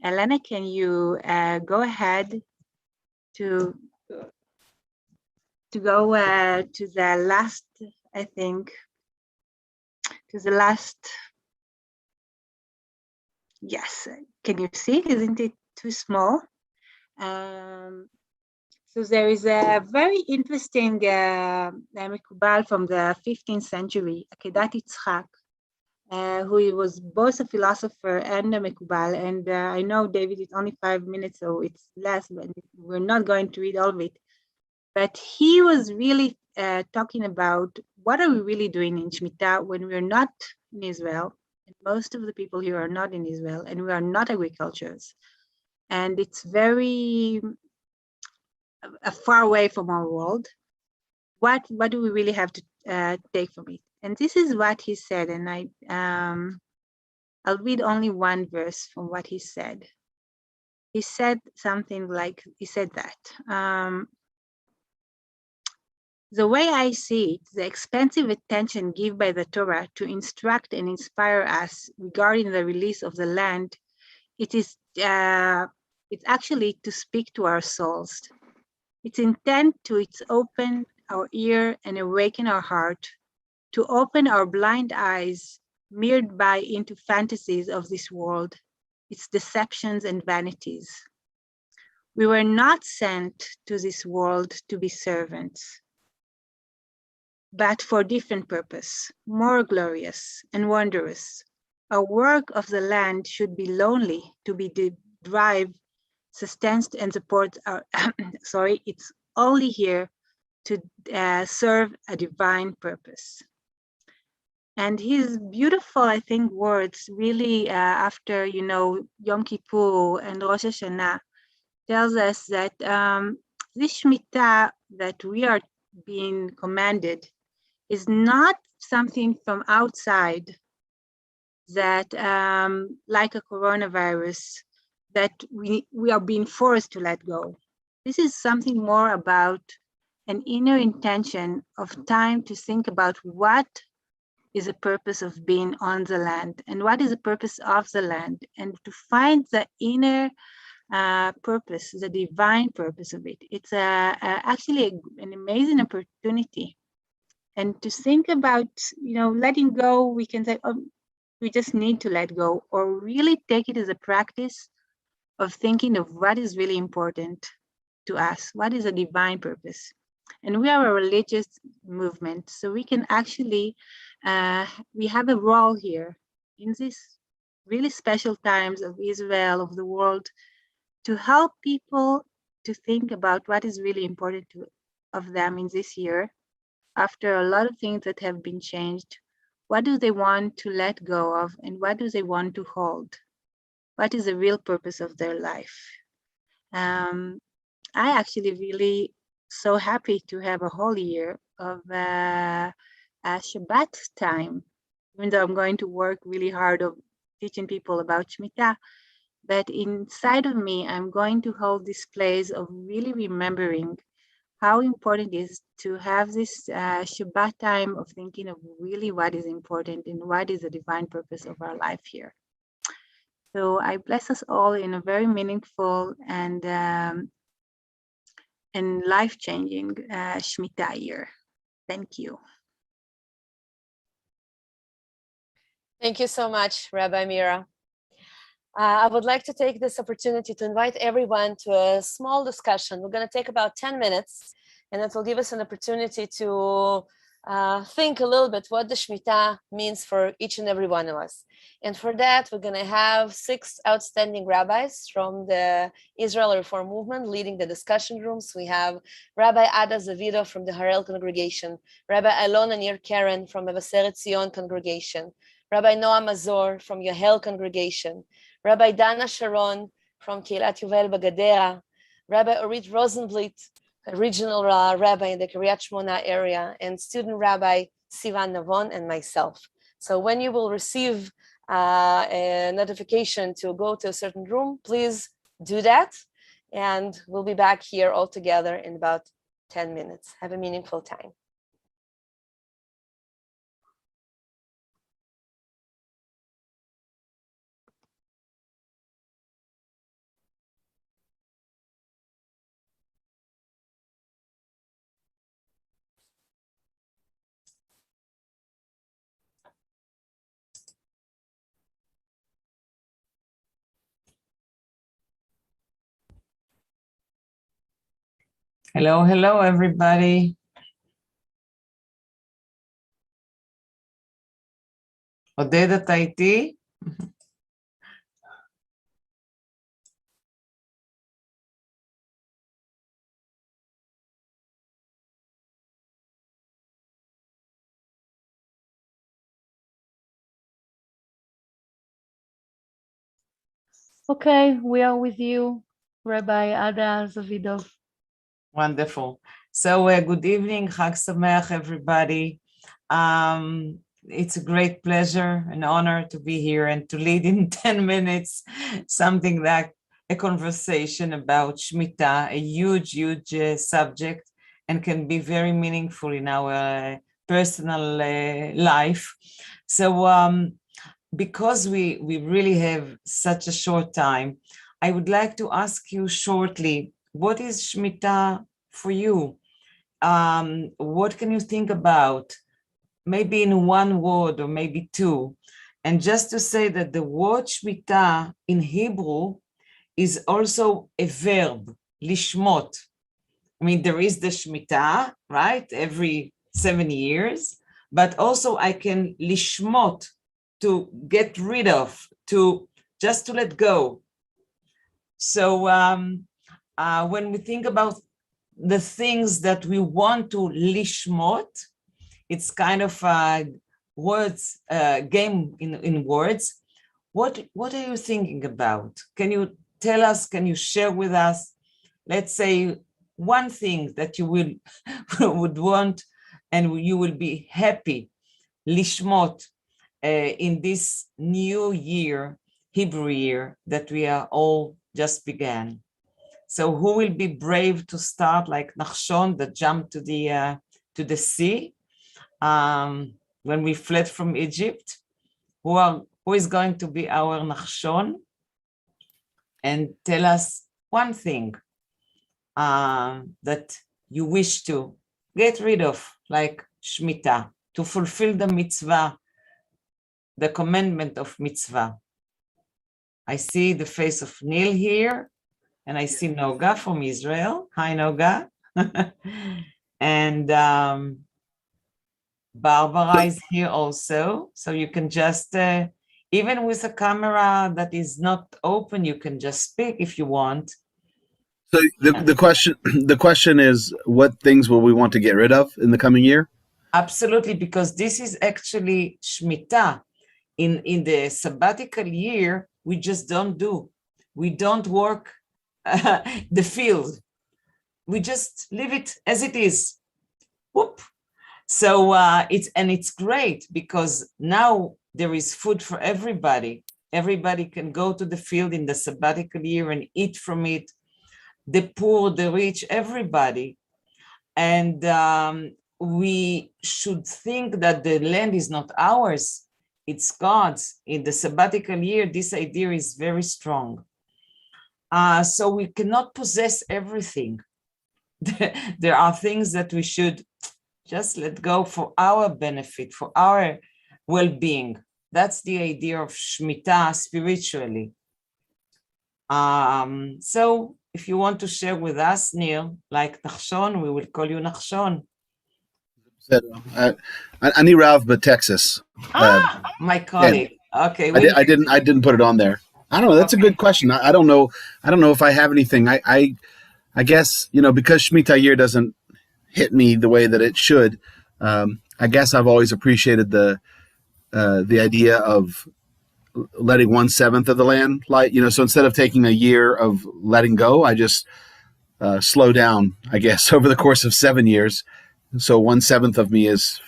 Elena, can you go ahead to go to the last, I think, to the last. Yes, can you see? Isn't it too small? So there is a very interesting Mekubal from the 15th century, Akedat Yitzchak, who was both a philosopher and a Mekubal. And I know, David, it's only 5 minutes, so it's less, but we're not going to read all of it. But he was really talking about what are we really doing in Shemitah when we're not in Israel. And most of the people here are not in Israel, and we are not agricultures. And it's very far away from our world. What do we really have to take from it? And this is what he said, and I'll read only one verse from what he said. He said something like, he said that, the way I see it, the expensive attention given by the Torah to instruct and inspire us regarding the release of the land, it is It's actually to speak to our souls. Its intent it's open our ear and awaken our heart, to open our blind eyes, mirrored by into fantasies of this world, its deceptions and vanities. We were not sent to this world to be servants, but for different purpose, more glorious and wondrous. Our work of the land should be lonely to be derived, sustains and supports our, sorry, it's only here to serve a divine purpose. And his beautiful, I think, words really after, Yom Kippur and Rosh Hashanah tells us that this Shemitah that we are being commanded is not something from outside that, like a coronavirus, that we are being forced to let go. This is something more about an inner intention of time to think about what is the purpose of being on the land and what is the purpose of the land, and to find the inner purpose, the divine purpose of it. It's actually an amazing opportunity. And to think about, letting go, we can say, oh, we just need to let go, or really take it as a practice of thinking of what is really important to us, what is a divine purpose. And we are a religious movement, so we can actually, we have a role here in this really special times of Israel, of the world, to help people to think about what is really important of them in this year, after a lot of things that have been changed. What do they want to let go of, and what do they want to hold? What is the real purpose of their life? I actually really so happy to have a whole year of a Shabbat time, even though I'm going to work really hard of teaching people about Shemitah. But inside of me, I'm going to hold this place of really remembering how important it is to have this Shabbat time of thinking of really what is important and what is the divine purpose of our life here. So I bless us all in a very meaningful and life-changing Shemitah year. Thank you. Thank you so much, Rabbi Mira. I would like to take this opportunity to invite everyone to a small discussion. We're going to take about 10 minutes, and it will give us an opportunity to think a little bit what the Shemitah means for each and every one of us. And for that, we're going to have 6 outstanding rabbis from the Israel Reform Movement leading the discussion rooms. We have Rabbi Ada Zavido from the Harel congregation, Rabbi Alona Nir Karen from Mevaseret Zion congregation, Rabbi Noah Mazor from Yohel congregation, Rabbi Dana Sharon from Keilat Yuvel Bagadera, Rabbi Orit Rosenblit, a regional rabbi in the Kiryat Shmona area, and student rabbi Sivan Navon, and myself. So when you will receive a notification to go to a certain room, please do that. And we'll be back here all together in about 10 minutes. Have a meaningful time. Hello, hello, everybody. עודד, אתה איתי? Okay, we are with you, Rabbi Ada Zavidov. Wonderful. So good evening, Chag Sameach, everybody. It's a great pleasure and honor to be here and to lead in 10 minutes something like a conversation about Shemitah, a huge, huge subject, and can be very meaningful in our personal life. So because we really have such a short time, I would like to ask you shortly, what is Shemitah for you? What can you think about? Maybe in one word or maybe two. And just to say that the word Shemitah in Hebrew is also a verb, lishmot. I mean, there is the Shemitah, right? Every 7 years, but also I can lishmot, to get rid of, just to let go. So when we think about the things that we want to lishmot, it's kind of a words game in words. What are you thinking about? Can you tell us, can you share with us, let's say, one thing that you would want and you will be happy, lishmot, in this new year, Hebrew year, that we are all just began. So who will be brave to start, like Nachshon that jumped to the sea when we fled from Egypt? Who is going to be our Nachshon and tell us one thing that you wish to get rid of, like Shemitah, to fulfill the mitzvah, the commandment of mitzvah. I see the face of Neil here, and I see Noga from Israel. Hi, Noga. And Barbara is here also. So you can just, even with a camera that is not open, you can just speak if you want. So the question is, what things will we want to get rid of in the coming year? Absolutely, because this is actually Shemitah. In the sabbatical year, we just don't do. We don't work the field. We just leave it as it is. Whoop. So it's great because now there is food for everybody. Everybody can go to the field in the sabbatical year and eat from it. The poor, the rich, everybody. And we should think that the land is not ours, it's God's. In the sabbatical year, this idea is very strong. So we cannot possess everything. There are things that we should just let go for our benefit, for our well-being. That's the idea of Shemitah spiritually. So if you want to share with us, Neil, like Nachshon, we will call you Nachshon. Ani Rav, but Texas. My colleague. Okay. I didn't put it on there. I don't know. That's a good question. I don't know. I don't know if I have anything. I guess, because Shemitah year doesn't hit me the way that it should. I guess I've always appreciated the idea of letting 1/7 of the land, so instead of taking a year of letting go, I just slow down, I guess, over the course of 7 years. So 1/7 of me is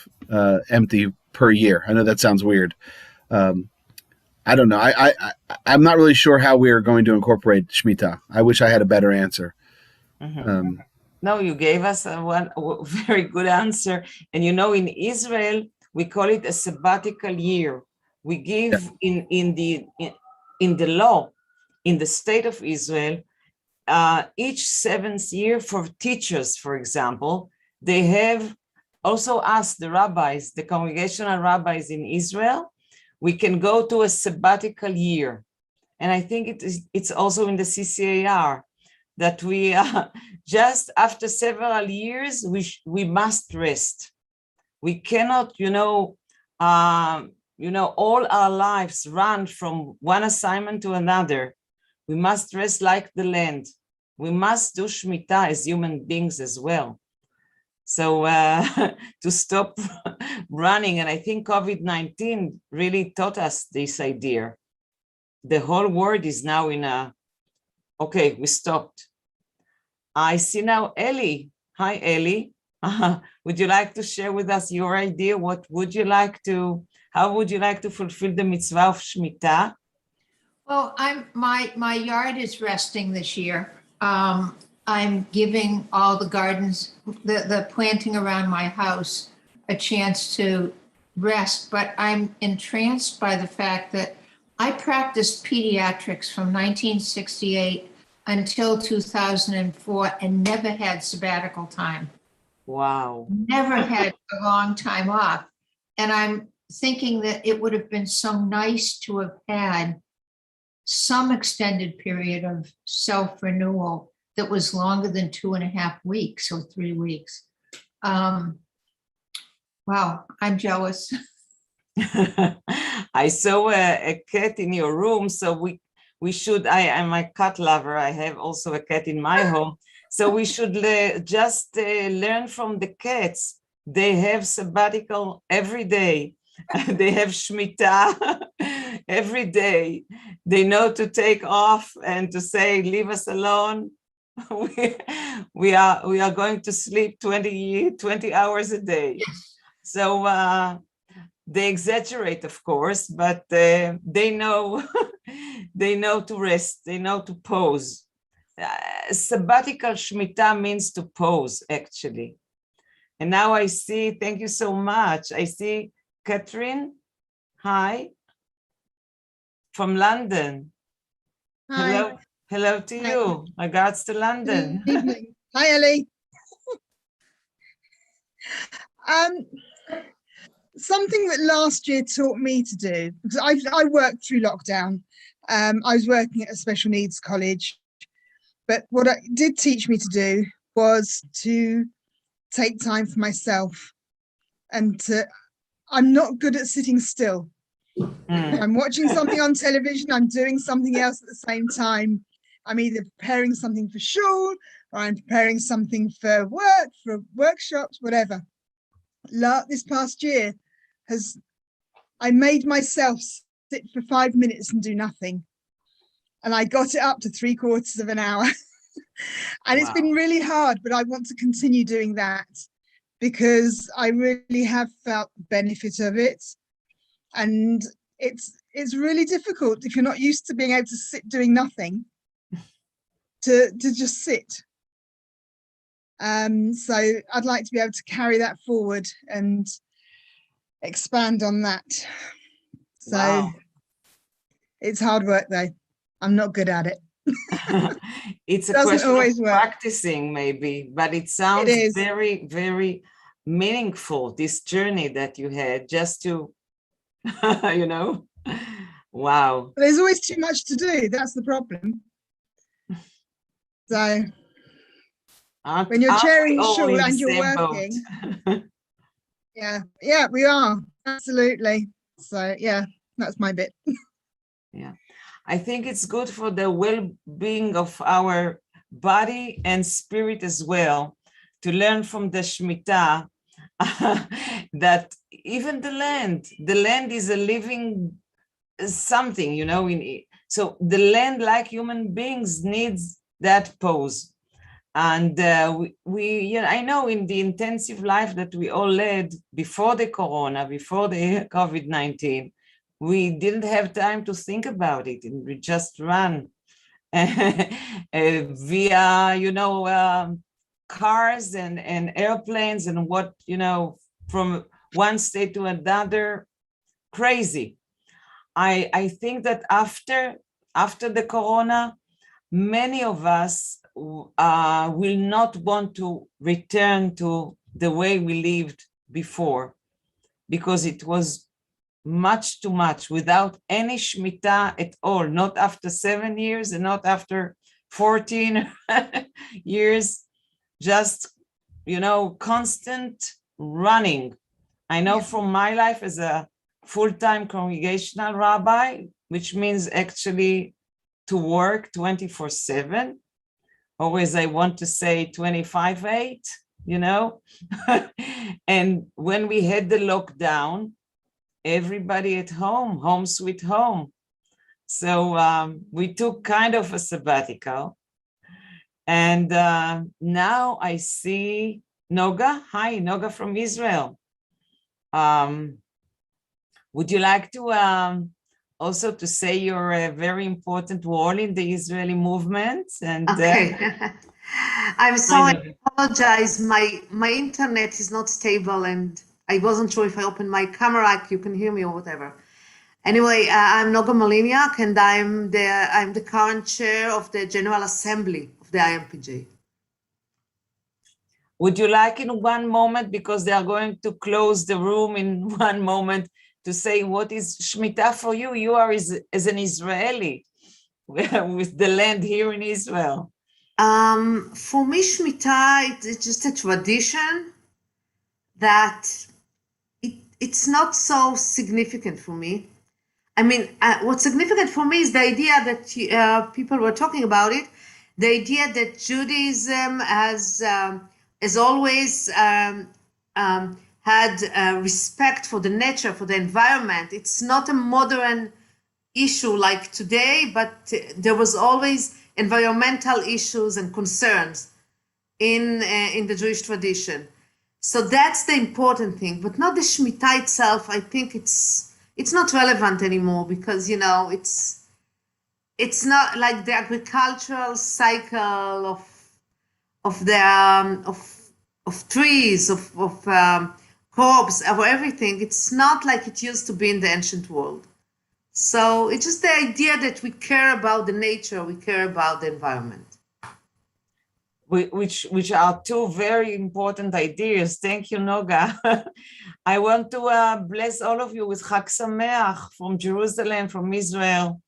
empty per year. I know that sounds weird. I don't know. I'm not really sure how we are going to incorporate Shemitah. I wish I had a better answer. Mm-hmm. No, you gave us a very good answer. And in Israel, we call it a sabbatical year. We give in the law, in the state of Israel, each 7th year for teachers, for example, they have also us, the rabbis, the congregational rabbis in Israel, we can go to a sabbatical year. And I think it's also in the CCAR that we just after several years, we must rest. We cannot, all our lives run from one assignment to another. We must rest like the land. We must do Shemitah as human beings as well. So to stop running, and I think COVID-19 really taught us this idea. The whole world is now in okay, we stopped. I see now Ellie. Hi, Ellie. Would you like to share with us your idea? How would you like to fulfill the mitzvah of Shemitah? Well, my yard is resting this year. I'm giving all the gardens, the planting around my house, a chance to rest, but I'm entranced by the fact that I practiced pediatrics from 1968 until 2004 and never had sabbatical time. Wow. Never had a long time off. And I'm thinking that it would have been so nice to have had some extended period of self-renewal that was longer than 2.5 weeks or 3 weeks. Wow, I'm jealous. I saw a cat in your room, so we should, I'm a cat lover. I have also a cat in my home. So we should just learn from the cats. They have sabbatical every day. They have Shemitah every day. They know to take off and to say, leave us alone. We are going to sleep 20 hours a day. So they exaggerate, of course, but they know they know to rest, they know to pause. Sabbatical Shemitah means to pause, actually. And now I see, thank you so much. I see Catherine, hi, from London. Hi. Hello, hello to Hi. you. Regards to London. Good evening. Hi, Ellie. Something that last year taught me to do, because I worked through lockdown. I was working at a special needs college, but what it did teach me to do was to take time for myself, and I'm not good at sitting still. If I'm watching something on television, I'm doing something else at the same time. I'm either preparing something for shul, or I'm preparing something for work, for workshops, whatever. This past year I made myself sit for 5 minutes and do nothing. And I got it up to 3/4 of an hour. And it's been really hard, but I want to continue doing that because I really have felt the benefit of it. And it's really difficult if you're not used to being able to sit doing nothing, to just sit. So I'd like to be able to carry that forward and expand on that. So it's hard work though. I'm not good at it. It's a Doesn't question always of work. practicing maybe, but it sounds very, very meaningful, this journey that you had just to, you know, wow. But there's always too much to do. That's the problem. So when you're chairing the shul and you're working, yeah, we are, absolutely. So yeah, that's my bit. Yeah, I think it's good for the well-being of our body and spirit as well, to learn from the Shemitah that even the land is a living something, you know. So the land, like human beings, needs that pause. And we I know in the intensive life that we all led before the corona, before the COVID-19, we didn't have time to think about it, and we just ran via, you know, cars and airplanes and what, you know, from one state to another, crazy. I think that after the corona, many of us will not want to return to the way we lived before, because it was much too much, without any Shemitah at all, not after 7 years and not after 14 years, just, you know, constant running. I know from my life as a full-time congregational rabbi, which means actually to work 24/7, or as I want to say 25/8, you know. And when we had the lockdown, everybody at home sweet home. So we took kind of a sabbatical. And now I see Noga. Hi, Noga from Israel. Would you like to also to say you're a very important role in the Israeli movement? And okay. I'm sorry, I apologize. My internet is not stable and I wasn't sure if I opened my camera, you can hear me or whatever. Anyway, I'm Noga Maliniak, and I'm the current chair of the General Assembly of the IMPJ. Would you like in one moment, because they are going to close the room in one moment, to say what is Shemitah for you? You are as an Israeli with the land here in Israel. For me, Shemitah, it's just a tradition that it's not so significant for me. I mean, what's significant for me is the idea that people were talking about it, the idea that Judaism has always had respect for the nature, for the environment. It's not a modern issue like today, but there was always environmental issues and concerns in the Jewish tradition. So that's the important thing, but not the Shemitah itself. I think it's not relevant anymore because, you know, it's not like the agricultural cycle of trees, of crops, of everything. It's not like it used to be in the ancient world. So it's just the idea that we care about the nature, we care about the environment. Which are two very important ideas. Thank you, Noga. I want to bless all of you with Chag Sameach from Jerusalem, from Israel.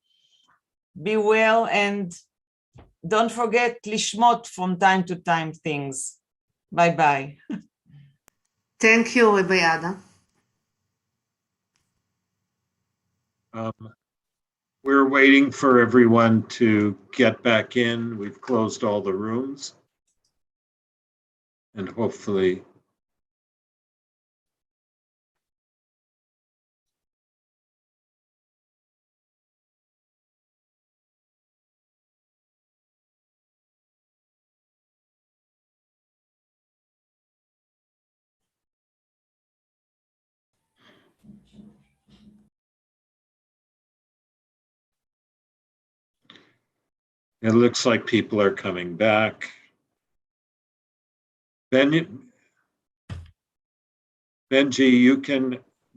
Be well and don't forget lishmot from time to time things. Bye-bye. Thank you, Rabbi Ada. We're waiting for everyone to get back in. We've closed all the rooms. And hopefully it looks like people are coming back. Benji,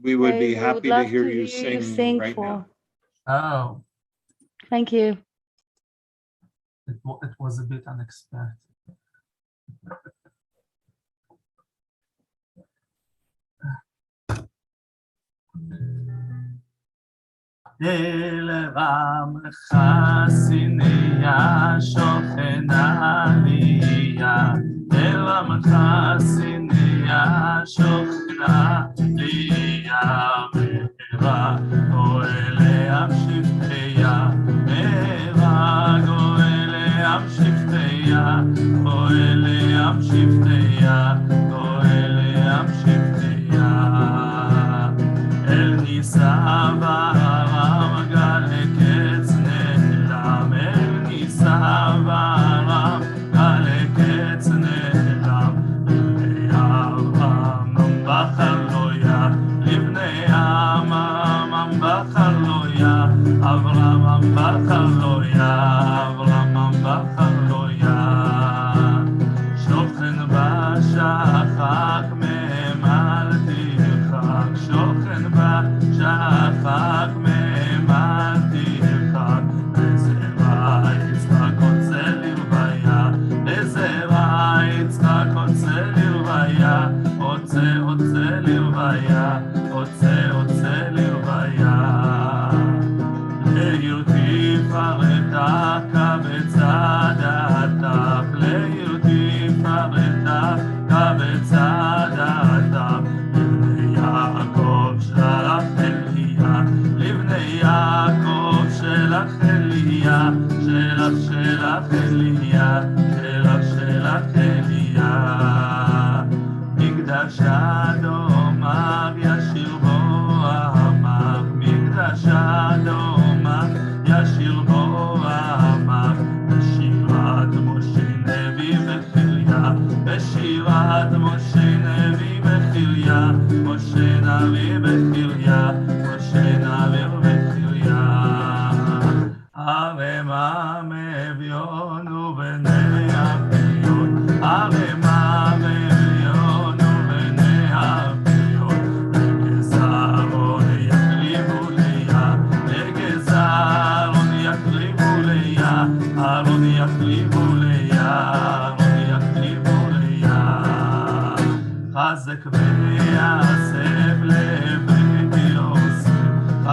we would be happy to hear you sing right now. Oh. Thank you. It was a bit unexpected. אל רמך סיניה שוכנה ליה, אל רמך סיניה שוכנה ליה, מהרה גואל ים שבטיה, מהרה גואל ים שבטיה, גואל ים שבטיה, גואל ים שבטיה. אל ניסה ברם גל קץ נעלם, אל ניסה ברם גל קץ נעלם, לבני עמם בחלויה, לבני עמם בחלויה, אברהם בחלויה, אברהם בחלויה, שוכן בשחק ממל תרחק, שוכן בשחק ממל תרחק, לזרע יצחק רוצה לרוויה, לזרע יצחק רוצה לרוויה, רוצה לרוויה, רוצה לרוויה. לעיר תפארתה בצד הטף, לעיר תפארתה בצד הטף, לבני יעקב שלח אליה, לבני יעקב שלח אליה, שלח אליה, שלח אליה. מקדש אדומיו ישיר בו עמיו, מקדש אדומיו ישיר בו עמיו, בשירת משה נביא וחיליה, בשירת משה נביא וחיליה, משה נביא וחיליה, משה נביא וחיליה. ערמה מאביון ובני אביון, ערמה מאביון ובני אביון, וגזרון יחליבו ליה,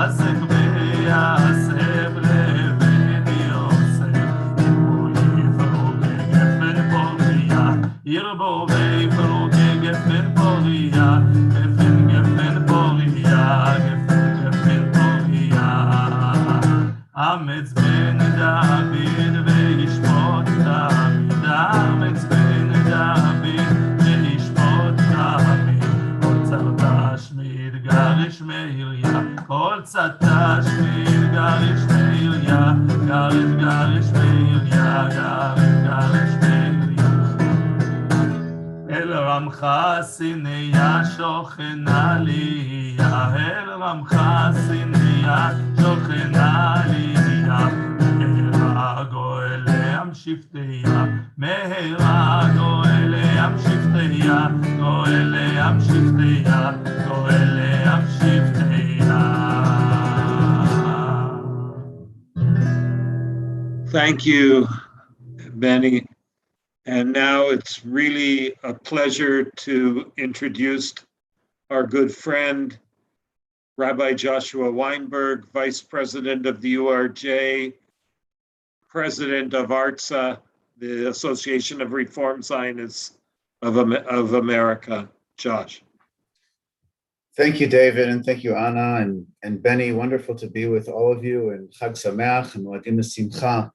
יעסק ויעשב לבן יוסף יפול גפן פוריה ירבו ויפול גפן פוריה גפן פוריה גפן פוריה אמץ בן דוד וישפוט תמיד אמץ בן דוד וישפוט תמיד כל צרתה שמיר גריש מאיריה כל צרתה שמיר גריש מאיריה גריש מאיריה גריש מאיריה אל רמך סיניה שוכנה ליה אל רמך סיניה שוכנה ליה מהרה גואל ים שבטיה מהרה גואל ים שבטיה גואל ים שבטיה גואל ים שבטיה. Thank you, Benny. And now it's really a pleasure to introduce our good friend, Rabbi Joshua Weinberg, Vice President of the URJ, President of ARTSA, the Association of Reform Zionists of America. Josh. Thank you, David, and thank you, Anna and Benny. Wonderful to be with all of you, and Chag Sameach and Moadim Simcha.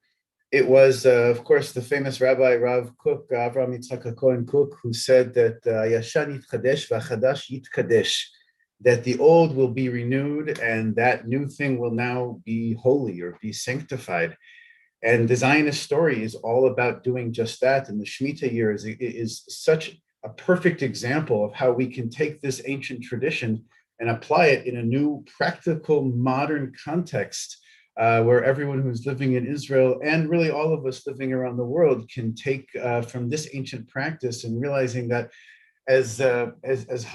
It was, of course, the famous Rabbi Rav Kook, Avraham Yitzchak Cohen Kook, who said that Yashan Yitkadesh v'Chadash Yitkadesh, that the old will be renewed and that new thing will now be holy or be sanctified. And the Zionist story is all about doing just that. And the Shemitah year is such a perfect example of how we can take this ancient tradition and apply it in a new, practical, modern context where everyone who's living in Israel and really all of us living around the world can take from this ancient practice and realizing that as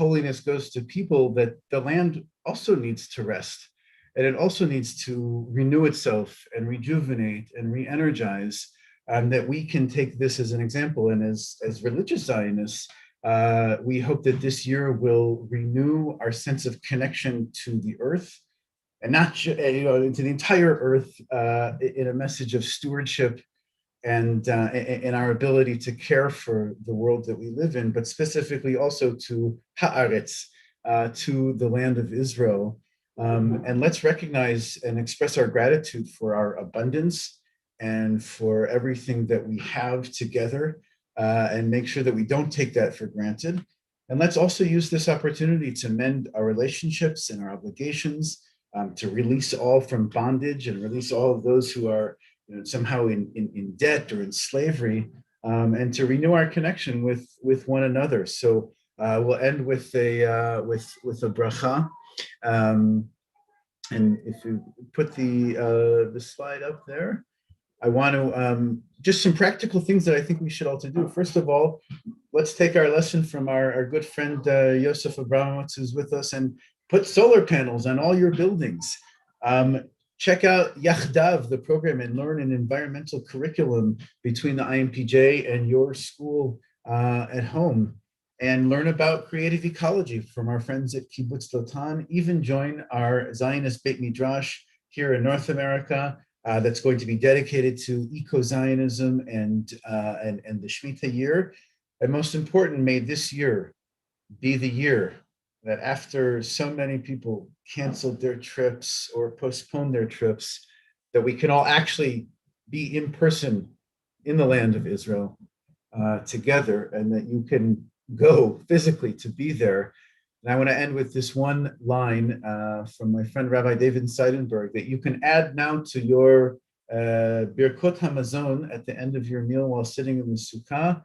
holiness goes to people, that the land also needs to rest. And it also needs to renew itself and rejuvenate and re-energize, that we can take this as an example. And as religious Zionists, we hope that this year will renew our sense of connection to the earth, and not to the entire earth, in a message of stewardship and in our ability to care for the world that we live in, but specifically also to Haaretz, to the land of Israel. And let's recognize and express our gratitude for our abundance and for everything that we have together, and make sure that we don't take that for granted. And let's also use this opportunity to mend our relationships and our obligations, to release all from bondage and release all of those who are somehow in debt or in slavery, and to renew our connection with one another. So we'll end with a bracha. And if you put the slide up there, I want to just some practical things that I think we should all to do. First of all, let's take our lesson from our good friend Yosef Abramowitz, who's with us, and put solar panels on all your buildings. Check out Yachdav, the program, and learn an environmental curriculum between the IMPJ and your school at home. And learn about creative ecology from our friends at Kibbutz Lotan. Even join our Zionist Beit Midrash here in North America that's going to be dedicated to eco-Zionism and the Shemitah year. And most important, may this year be the year that after so many people canceled their trips or postponed their trips, that we can all actually be in person in the land of Israel together, and that you can go physically to be there. And I want to end with this one line from my friend Rabbi David Seidenberg that you can add now to your Birkot HaMazon at the end of your meal while sitting in the Sukkah.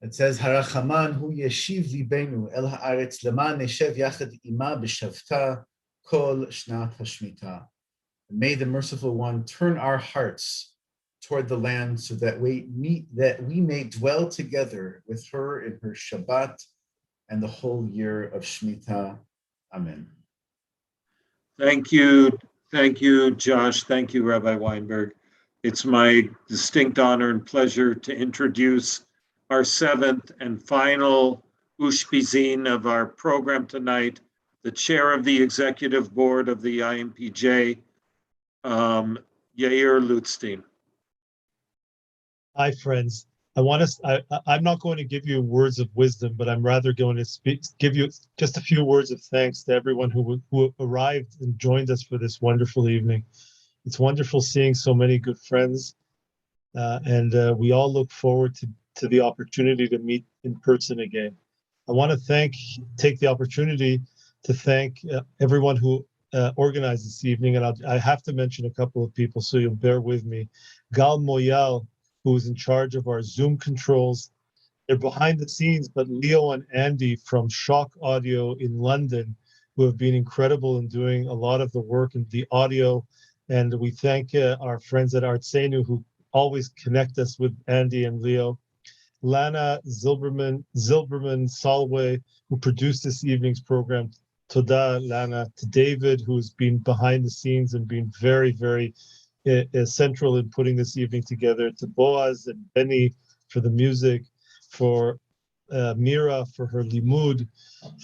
It says, Harachaman hu yeshiv libenu el haaretz leman neshev yachad ima b'shavta kol shnat hashmita. May the Merciful One turn our hearts toward the land so that we may dwell together with her in her Shabbat and the whole year of Shemitah. Amen. Thank you, Josh. Thank you, Rabbi Weinberg. It's my distinct honor and pleasure to introduce our seventh and final Ushpizin of our program tonight, the chair of the executive board of the IMPJ, Yair Lutstein. Hi, friends. I'm not going to give you words of wisdom, but I'm rather going to give you just a few words of thanks to everyone who arrived and joined us for this wonderful evening. It's wonderful seeing so many good friends, and we all look forward to the opportunity to meet in person again. I want to take the opportunity to thank everyone who organized this evening, and I have to mention a couple of people, so you'll bear with me. Gal Moyal, who is in charge of our Zoom controls. They're behind the scenes, but Leo and Andy from Shock Audio in London, who have been incredible in doing a lot of the work in the audio. And we thank our friends at Artsenu who always connect us with Andy and Leo. Lana Zilberman Solway, who produced this evening's program. Toda, Lana. To David, who's been behind the scenes and been very, very central in putting this evening together. To Boaz and Benny for the music, for Mira for her limud,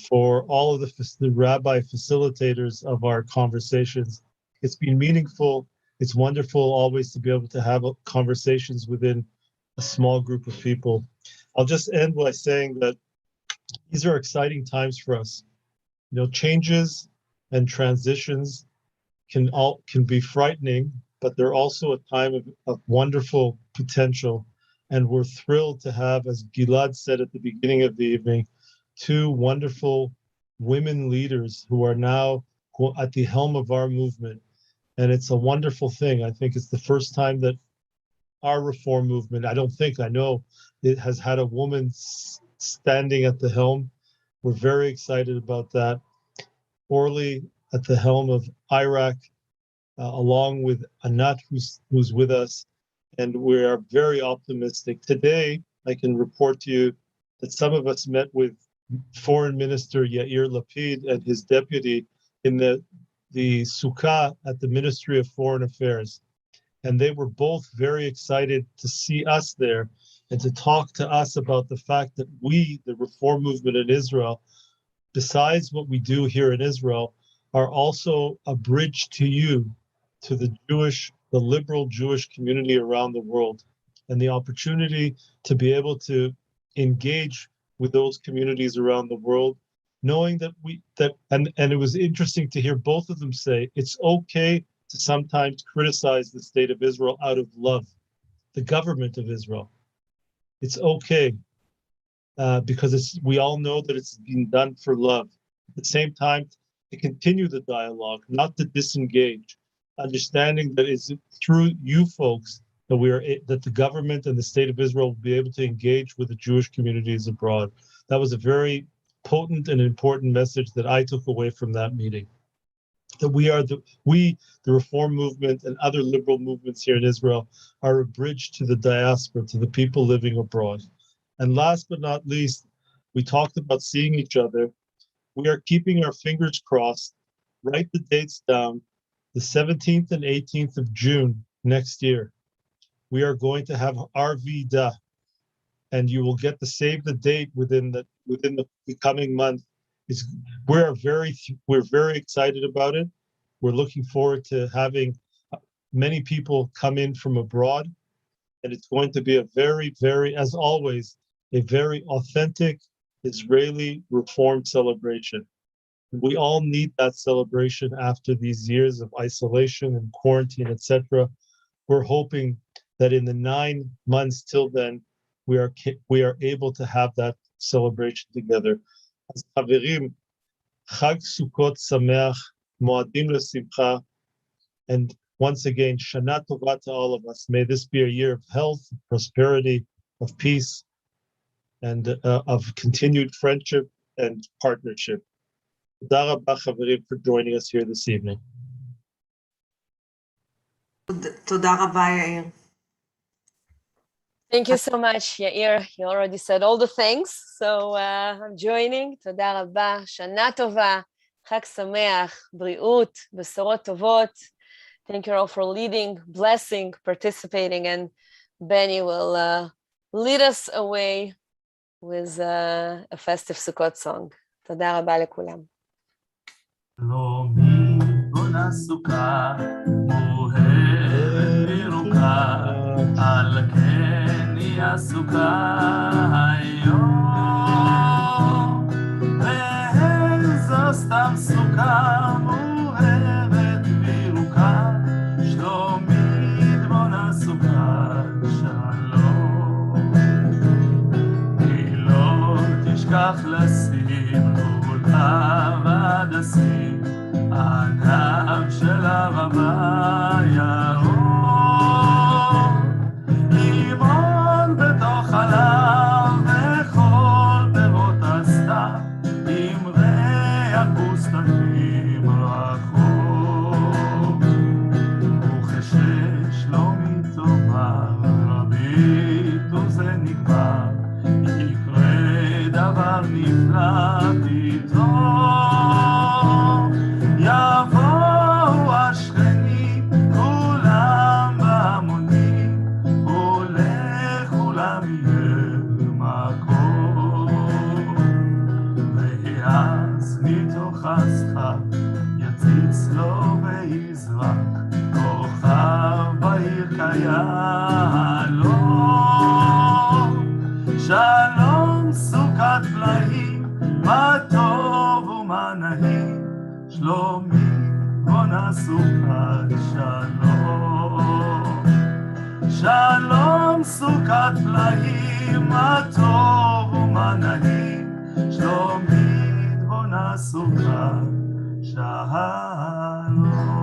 for all of the rabbi facilitators of our conversations. It's been meaningful. It's wonderful always to be able to have conversations within a small group of people. I'll just end by saying that these are exciting times for us. You know, changes and transitions can be frightening, but they're also a time of wonderful potential. And we're thrilled to have, as Gilad said at the beginning of the evening, two wonderful women leaders who are now at the helm of our movement. And it's a wonderful thing. I think it's the first time that our reform movement, I know it has had a woman standing at the helm. We're very excited about that. Orly at the helm of Iraq, along with Anat, who's with us, and we are very optimistic. Today, I can report to you that some of us met with Foreign Minister Yair Lapid and his deputy in the Sukkah at the Ministry of Foreign Affairs. And they were both very excited to see us there and to talk to us about the fact that we, the reform movement in Israel, besides what we do here in Israel, are also a bridge to you, to the liberal Jewish community around the world, and the opportunity to be able to engage with those communities around the world, knowing that and it was interesting to hear both of them say it's okay to sometimes criticize the state of Israel out of love, the government of Israel. It's okay because we all know that it's being done for love. At the same time, to continue the dialogue, not to disengage, understanding that it's through you folks that the government and the state of Israel will be able to engage with the Jewish communities abroad. That was a very potent and important message that I took away from that meeting. That the reform movement and other liberal movements here in Israel are a bridge to the diaspora, to the people living abroad. And last but not least, we talked about seeing each other. We are keeping our fingers crossed. Write the dates down, the 17th and 18th of June next year. We are going to have our Vida, and you will get to save the date within the coming month. We're very excited about it. We're looking forward to having many people come in from abroad, and it's going to be a very, very, as always, a very authentic Israeli reform celebration. We all need that celebration after these years of isolation and quarantine, etc. We're hoping that in the 9 months till then, we are able to have that celebration together. As Haverim, Chag Sukkot Sameach, Moadim L'Simcha, and once again, Shana Tova to all of us. May this be a year of health, prosperity, of peace, and of continued friendship and partnership. Toda rabba, Haverim, for joining us here this evening. Toda rabba, Yair. Thank you so much, Yair. You already said all the things, so I'm joining. Toda rabba, Shana Tova, Chag Sameach, Briut, Besorot Tovot. Thank you all for leading, blessing, participating, and Benny will lead us away with a festive Sukkot song. Toda rabba lekulam. שלומי בונה סוכה מואהבת וירוקה, על כן היא הסוכה היום. ואיזו סתם סוכה מואהבת וירוקה, שלומית בונה סוכה שלום. היא לא תשכח לשים לולב הדסים, ענב של ערבה ירוק, לימון בתוך חלב וכל פירות הסתיו, עם ריח בוסתנים רחוק. וכשש לא מתאמר רבית וזה נגמר, יקרה דבר נפלא פתאום. יבואו השכנים כולם בהמונים, ולכולם יהיה מקום. ואז מתוך הסכר יציץ לו ויזרח כוכב בעיר כיהלום. שלום סוכת פלאים, מה טוב ומה נעים, שלומי בונה סוכת שלום. שלום סוכת פלאים, מה טוב ומה נעים, שלומי בונה סוכת שלום.